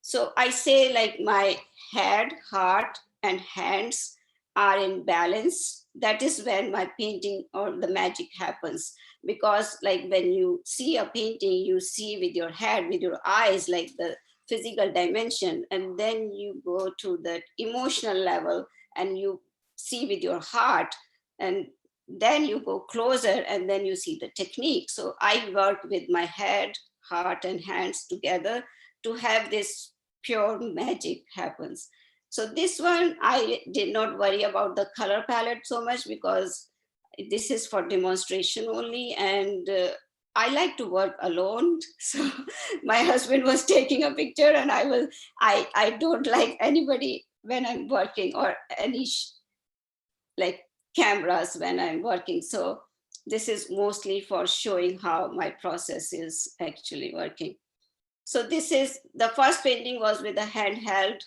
So I say like my head, heart, and hands are in balance. That is when my painting or the magic happens. Because like when you see a painting, you see with your head, with your eyes, like the physical dimension, and then you go to that emotional level and you see with your heart, and then you go closer and then you see the technique. So I work with my head, heart, and hands together to have this pure magic happens. So this one, I did not worry about the color palette so much because this is for demonstration only. And I like to work alone. So my husband was taking a picture, and I don't like anybody when I'm working, or any like cameras when I'm working. So this is mostly for showing how my process is actually working. So this is, the first painting was with a handheld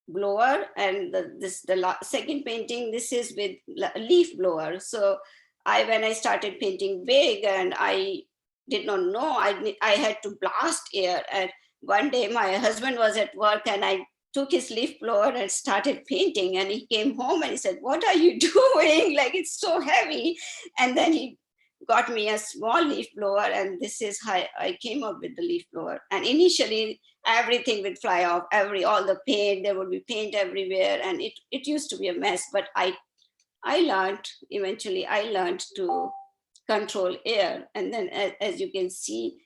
blower, and the second painting, this is with a leaf blower. So when I started painting big, and I did not know, I had to blast air. And one day my husband was at work, and I took his leaf blower and started painting, and he came home and he said, "What are you doing? Like, it's so heavy." And then he got me a small leaf blower, and this is how I came up with the leaf blower. And initially everything would fly off, all the paint, there would be paint everywhere, and it used to be a mess. But I learned, eventually I learned to control air. And then as you can see,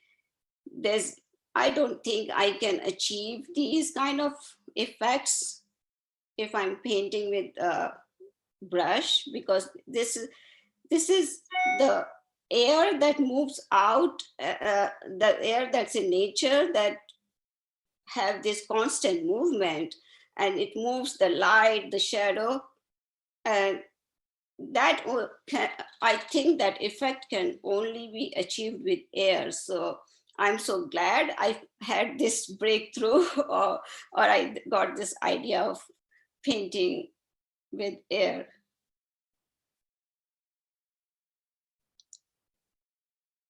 I don't think I can achieve these kind of effects if I'm painting with a brush, because this is the air that moves out, the air that's in nature that have this constant movement, and it moves the light, the shadow, And that I think that effect can only be achieved with air. So I'm so glad I had this breakthrough or I got this idea of painting with air.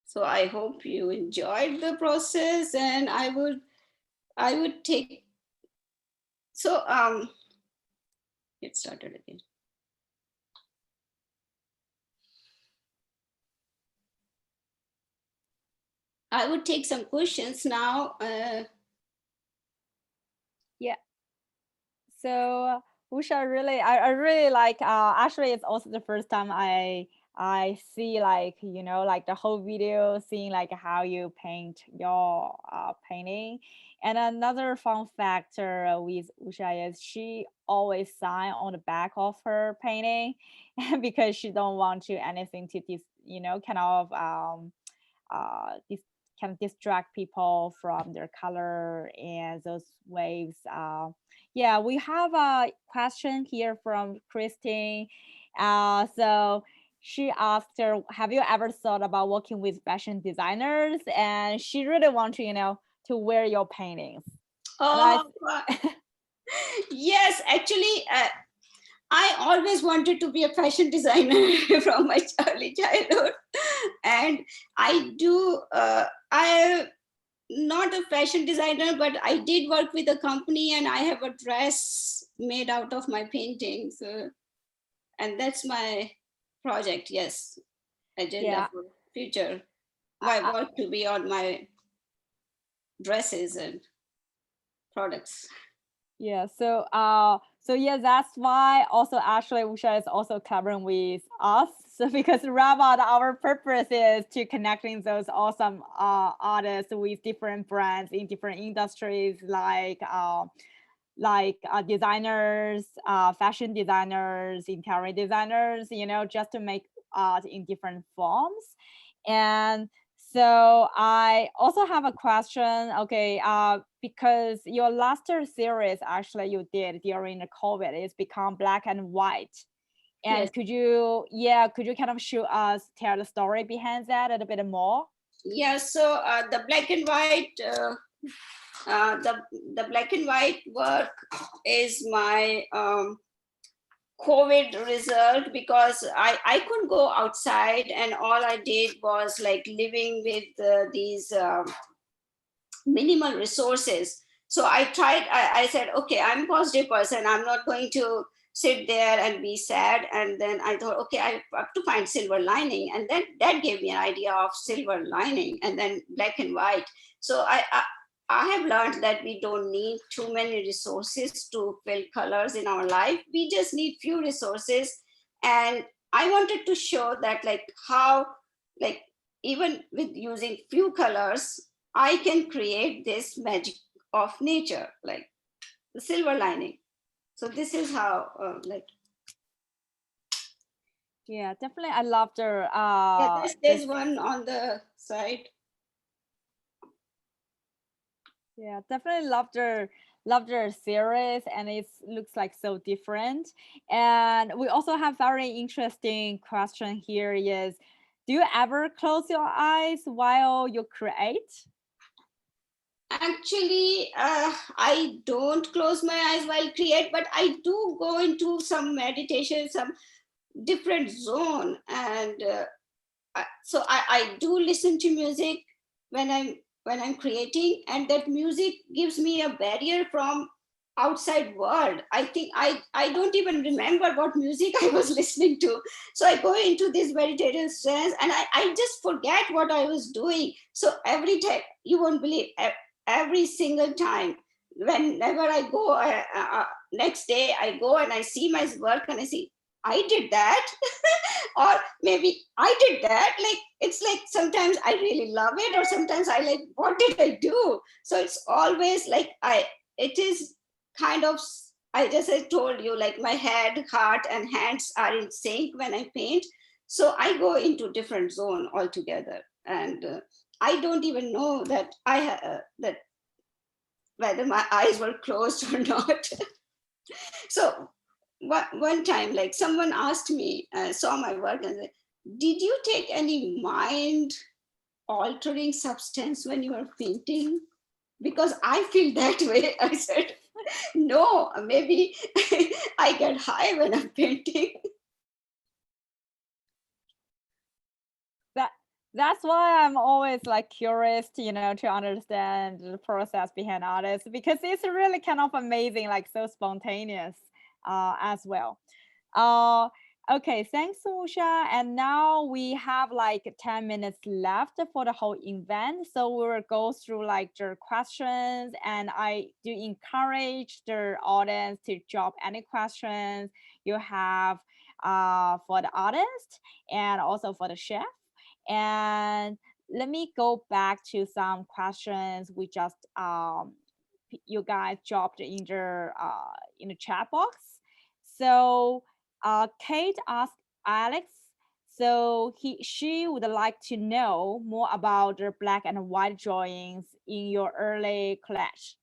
So I hope you enjoyed the process, and I would take, so get started again. I would take some questions now. Yeah. So Usha, really, I really like. Actually, it's also the first time I see like like the whole video, seeing like how you paint your painting. And another fun factor with Usha is she always sign on the back of her painting, because she don't want to anything to kind of this kind of distract people from their color and those waves. Yeah, we have a question here from Christine. So she asked her, have you ever thought about working with fashion designers? And she really wants to, to wear your paintings. Oh, yes, actually, I always wanted to be a fashion designer from my early childhood. And I do, I'm not a fashion designer, but I did work with a company and I have a dress made out of my paintings. And that's my project, yes, agenda for future. My work to be on my dresses and products. Yeah, so yeah, that's why also actually Usha is also collaborating with us. So because RevArt, our purpose is to connecting those awesome artists with different brands in different industries, like designers, fashion designers, interior designers, just to make art in different forms. And so I also have a question. Okay, because your last series actually you did during the COVID is become black and white. And Yes. could you kind of show us, tell the story behind that a little bit more? Yeah, so the black and white, the black and white work is my COVID result, because I couldn't go outside and all I did was like living with these minimal resources. So I said, okay, I'm a positive person. I'm not going to sit there and be sad. And then I thought, okay, I have to find silver lining. And then that gave me an idea of silver lining and then black and white. So I have learned that we don't need too many resources to fill colors in our life. We just need few resources. And I wanted to show that like how, like even with using few colors, I can create this magic of nature, like the silver lining. So this is how, Yeah, definitely. I loved her. yeah, there's one on the side. Yeah, definitely loved her series, and it looks like so different. And we also have very interesting question here is, do you ever close your eyes while you create? Actually, I don't close my eyes while create, but I do go into some meditation, some different zone. And so I do listen to music when I'm creating, and that music gives me a barrier from outside world. I think I don't even remember what music I was listening to. So I go into this meditative sense and I just forget what I was doing. So every time, you won't believe, every single time, whenever I go, next day I go and I see my work and I see, I did that. Or maybe I did that. Like, it's like sometimes I really love it, or sometimes I like, what did I do? So it's always like it is kind of, I told you, like my head, heart, and hands are in sync when I paint. So I go into different zone altogether, and I don't even know that that whether my eyes were closed or not. So one time, like someone asked me, saw my work and said, did you take any mind altering substance when you are painting? Because I feel that way. I said, no, maybe I get high when I'm painting. That's why I'm always like curious to, to understand the process behind artists, because it's really kind of amazing, like so spontaneous as well. Okay, thanks, Usha. And now we have like 10 minutes left for the whole event. So we will go through like the questions, and I do encourage the audience to drop any questions you have for the artist and also for the chef. And let me go back to some questions we just you guys dropped in the chat box. So Kate asked Alex, so she would like to know more about the black and white drawings in your early collage.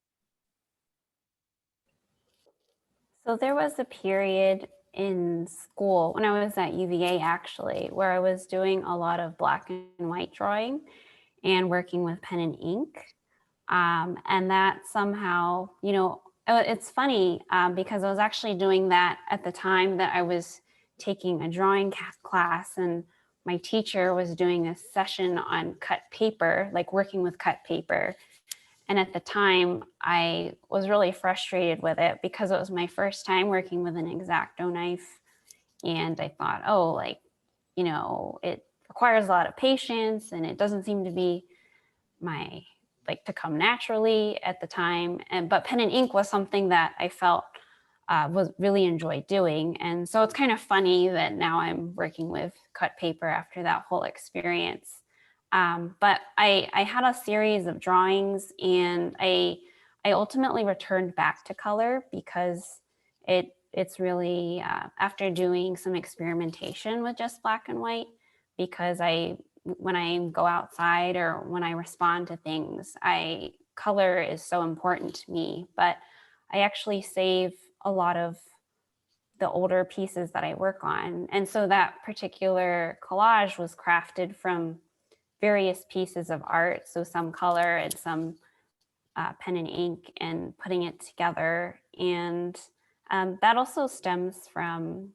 So there was a period in school when I was at UVA actually, where I was doing a lot of black and white drawing and working with pen and ink. And that somehow, it's funny because I was actually doing that at the time that I was taking a drawing class, and my teacher was doing a session on cut paper, like working with cut paper. And at the time, I was really frustrated with it because it was my first time working with an X-Acto knife. And I thought, oh, it requires a lot of patience and it doesn't seem to be to come naturally at the time. But pen and ink was something that I felt was really enjoyed doing. And so it's kind of funny that now I'm working with cut paper after that whole experience. But I had a series of drawings, and I ultimately returned back to color because it's really after doing some experimentation with just black and white, because when I go outside or when I respond to things, color is so important to me. But I actually save a lot of the older pieces that I work on, and so that particular collage was crafted from various pieces of art, so some color and some pen and ink, and putting it together. And that also stems from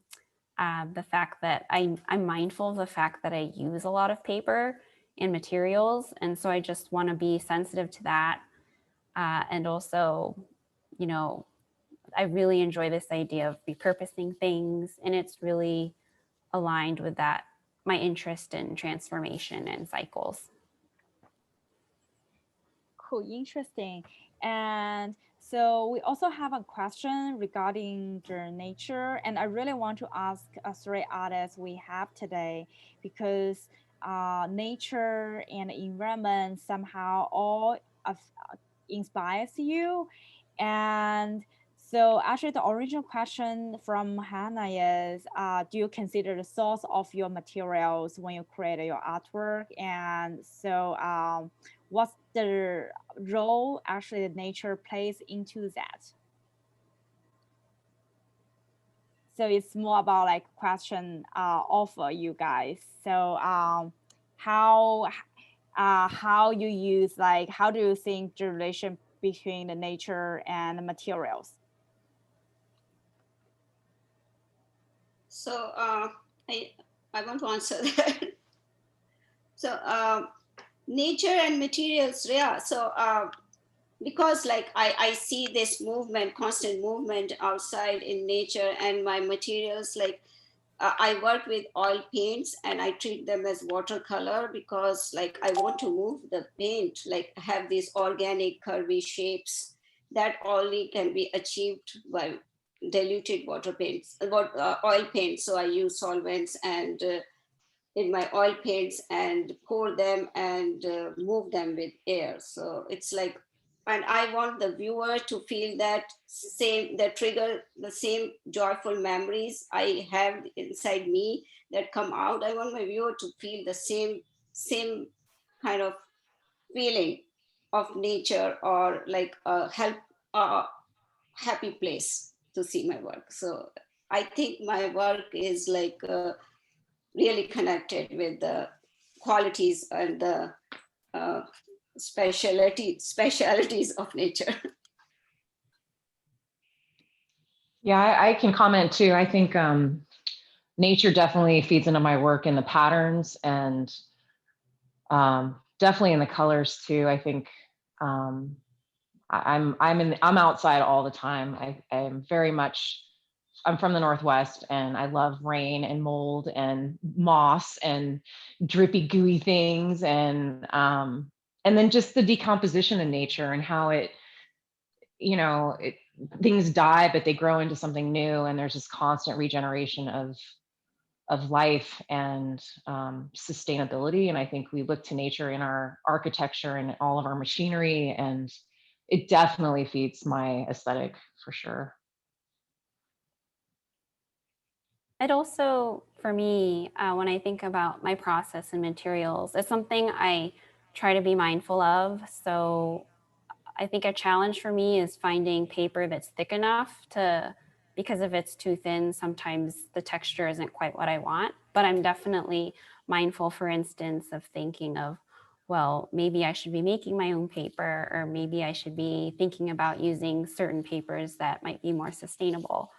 the fact that I'm mindful of the fact that I use a lot of paper and materials. And so I just want to be sensitive to that. And also, I really enjoy this idea of repurposing things, and it's really aligned with that, my interest in transformation and cycles. Cool, interesting. And so we also have a question regarding the nature, and I really want to ask three artists we have today, because nature and environment somehow all inspires you. And so actually the original question from Hannah is, do you consider the source of your materials when you create your artwork? And so what's the role actually nature plays into that? So it's more about like question of you guys. So how you use, like, how do you think the relation between the nature and the materials? So I want to answer that. So nature and materials, yeah. So because like I see this movement, constant movement outside in nature, and my materials, like I work with oil paints and I treat them as watercolor because like I want to move the paint, like have these organic curvy shapes that only can be achieved by diluted water paints, oil paints. So I use solvents and in my oil paints and pour them and move them with air. So it's like, and I want the viewer to feel that same, that trigger the same joyful memories I have inside me that come out. I want my viewer to feel the same kind of feeling of nature, or like a happy place to see my work. So I think my work is like really connected with the qualities and the specialities of nature. Yeah, I can comment too. I think nature definitely feeds into my work in the patterns and definitely in the colors too. I think I'm outside all the time. I'm very much, I'm from the Northwest and I love rain and mold and moss and drippy gooey things and then just the decomposition in nature and how it, you know, things die but they grow into something new and there's this constant regeneration of life and sustainability. And I think we look to nature in our architecture and all of our machinery, and it definitely feeds my aesthetic for sure. It also, for me, when I think about my process and materials, it's something I try to be mindful of. So I think a challenge for me is finding paper that's thick enough to, because if it's too thin, sometimes the texture isn't quite what I want. But I'm definitely mindful, for instance, of thinking of, well, maybe I should be making my own paper, or maybe I should be thinking about using certain papers that might be more sustainable.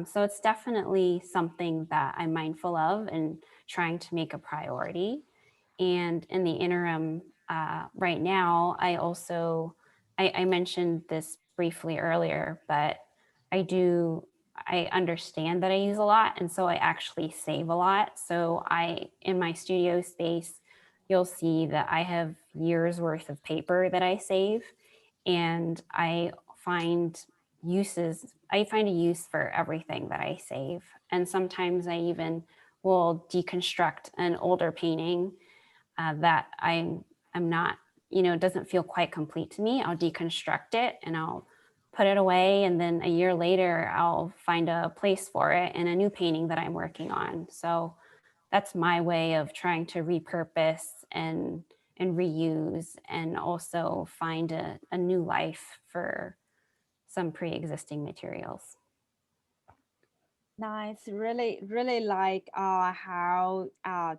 So it's definitely something that I'm mindful of and trying to make a priority. And in the interim, right now, I mentioned this briefly earlier, but I understand that I use a lot. And so I actually save a lot. So in my studio space, you'll see that I have years worth of paper that I save. And I find a use for everything that I save. And sometimes I even will deconstruct an older painting that I'm not, doesn't feel quite complete to me. I'll deconstruct it and I'll put it away. And then a year later, I'll find a place for it in a new painting that I'm working on. So that's my way of trying to repurpose and reuse and also find a new life for some pre-existing materials. Nice. Really, really like how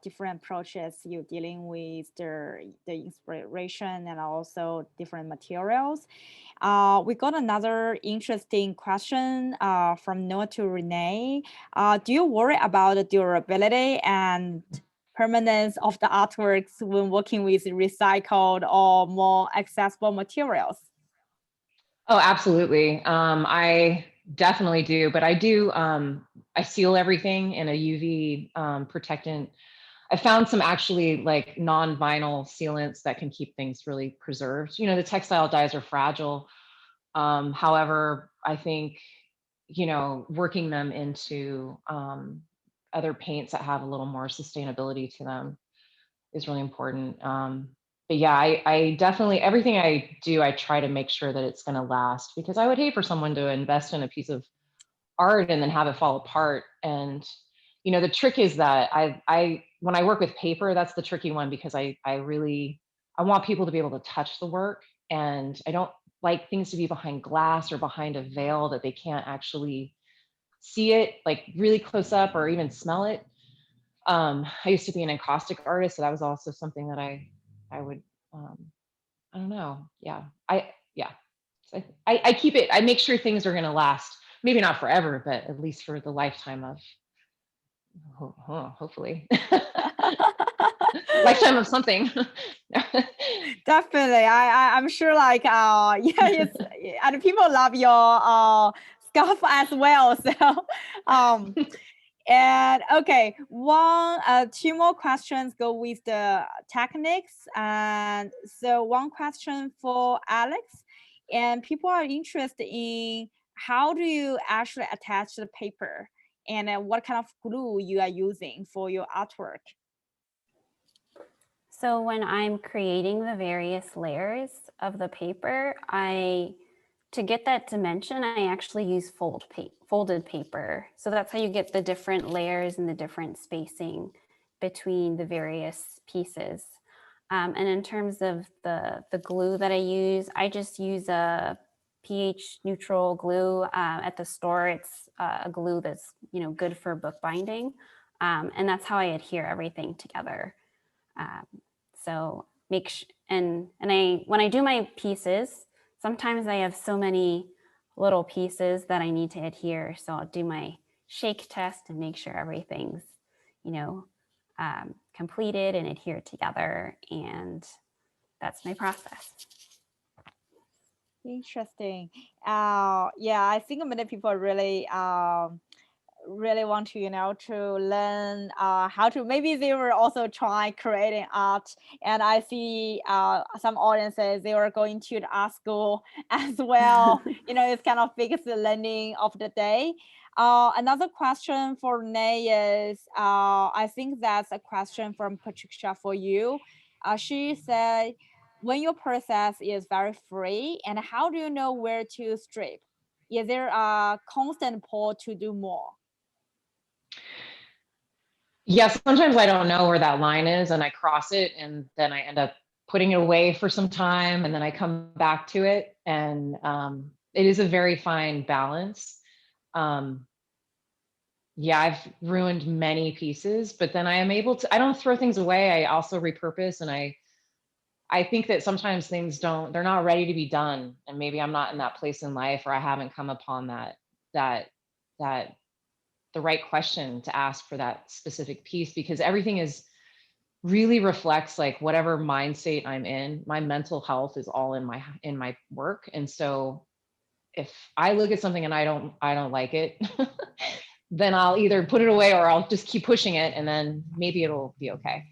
different approaches you're dealing with the inspiration and also different materials. We got another interesting question from Noah to Renee. Do you worry about the durability and permanence of the artworks when working with recycled or more accessible materials? Oh, absolutely. I definitely do, but I seal everything in a UV protectant. I found some actually like non-vinyl sealants that can keep things really preserved. You know, the textile dyes are fragile. However, I think, you know, working them into other paints that have a little more sustainability to them is really important. But yeah, I definitely, everything I do, I try to make sure that it's going to last, because I would hate for someone to invest in a piece of art and then have it fall apart. And, you know, the trick is that when I work with paper, that's the tricky one, because I want people to be able to touch the work. And I don't like things to be behind glass or behind a veil that they can't actually see it like really close up or even smell it. I used to be an encaustic artist, so that was also something that I would, I don't know. Yeah, yeah. So I keep it, I make sure things are going to last, maybe not forever, but at least for the lifetime of, hopefully. Lifetime of something. Definitely. I'm sure like yeah, it's and people love your scarf as well. So and okay, two more questions go with the techniques. And so one question for Alex, and people are interested in how do you actually attach the paper and what kind of glue you are using for your artwork. So when I'm creating the various layers of the paper, to get that dimension, I actually use folded paper. So that's how you get the different layers and the different spacing between the various pieces. And in terms of the glue that I just use a pH neutral glue at the store. It's a glue that's, good for bookbinding. And that's how I adhere everything together. So when I do my pieces, sometimes I have so many little pieces that I need to adhere. So I'll do my shake test and make sure everything's, completed and adhered together. And that's my process. Interesting. Yeah, I think many people really really want to to learn how to, maybe they were also try creating art, and I see some audiences, they were going to the art school as well. It's kind of biggest learning of the day. Another question for Renee is, I think that's a question from Patricia for you. She said, when your process is very free, and how do you know where to strip? Is there a constant pull to do more? Yes, sometimes I don't know where that line is and I cross it and then I end up putting it away for some time and then I come back to it. And it is a very fine balance. Yeah, I've ruined many pieces, but then I am able to, I don't throw things away. I also repurpose, and I think that sometimes things they're not ready to be done. And maybe I'm not in that place in life, or I haven't come upon that the right question to ask for that specific piece, because everything really reflects like whatever mind state I'm in. My mental health is all in my work. And so if I look at something and I don't like it, then I'll either put it away or I'll just keep pushing it, and then maybe it'll be okay.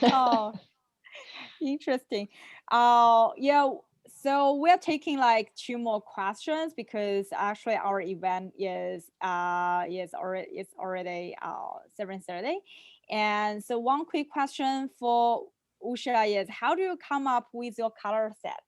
Oh, interesting. Yeah, so we're taking like 2 more questions because actually our event is already 7:30. And so one quick question for Usha is, how do you come up with your color set?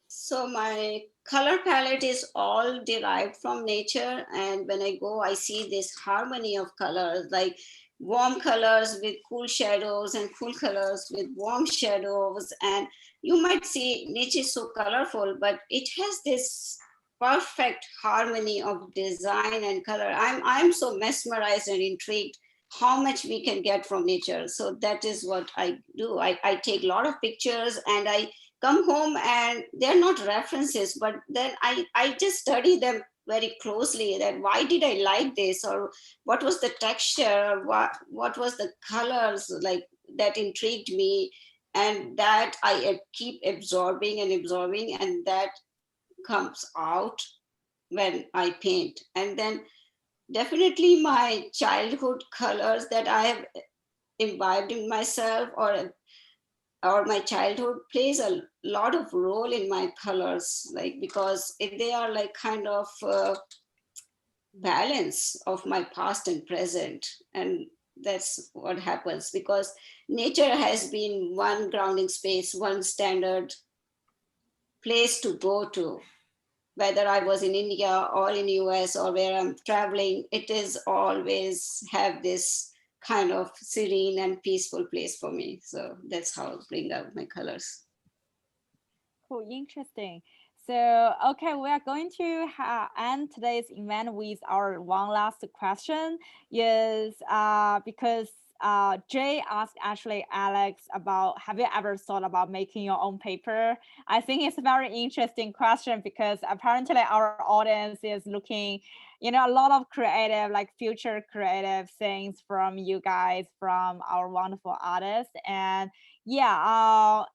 So my color palette is all derived from nature. And when I go, I see this harmony of colors, like warm colors with cool shadows and cool colors with warm shadows. And you might see nature is so colorful, but it has this perfect harmony of design and color. I'm so mesmerized and intrigued how much we can get from nature. So that is what I do. I take a lot of pictures and I come home, and they're not references, but then I just study them very closely, that why did I like this, or what was the texture, or what was the colors like that intrigued me, and that I keep absorbing, and that comes out when I paint. And then definitely my childhood colors that I have imbibed in myself, or my childhood plays a lot of role in my colors, like because they are like kind of balance of my past and present. And that's what happens, because nature has been one grounding space, one standard place to go to, whether I was in India or in US or where I'm traveling. It is always have this kind of serene and peaceful place for me. So that's how I bring out my colors. Cool, interesting. So, okay, we are going to end today's event with our one last question. Is because Jay asked actually Alex about, have you ever thought about making your own paper? I think it's a very interesting question because apparently our audience is looking, a lot of creative, like future creative things from you guys, from our wonderful artists. And yeah,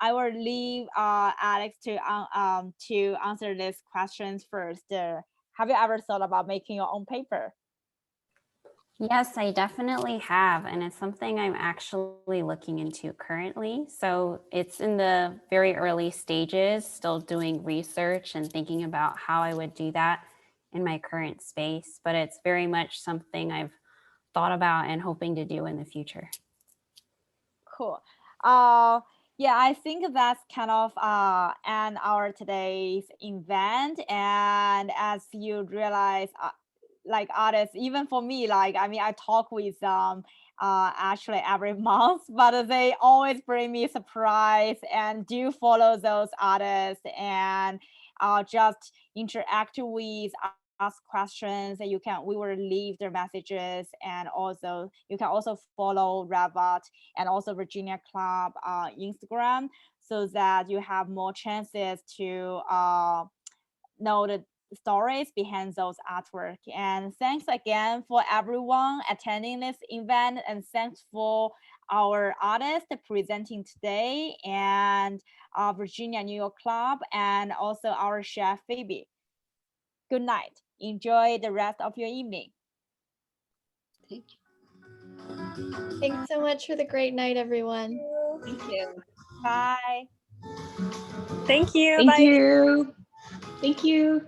I will leave Alex to answer these questions first. Have you ever thought about making your own paper? Yes, I definitely have. And it's something I'm actually looking into currently. So it's in the very early stages, still doing research and thinking about how I would do that in my current space. But it's very much something I've thought about and hoping to do in the future. Cool. Yeah, I think that's kind of end our today's event. And as you realize, like artists, even for me, like, I mean, I talk with actually every month, but they always bring me surprise and do follow those artists and just interact with, ask questions. And we will leave their messages, and also you can also follow RevArt and also Virginia Club Instagram, so that you have more chances to know the stories behind those artwork. And thanks again for everyone attending this event, and thanks for our artist presenting today, and Virginia New York Club, and also our chef Phoebe. Good night. Enjoy the rest of your evening. Thank you. Thanks so much for the great night, everyone. Thank you. Bye. Thank you. Thank Bye. you. Thank you.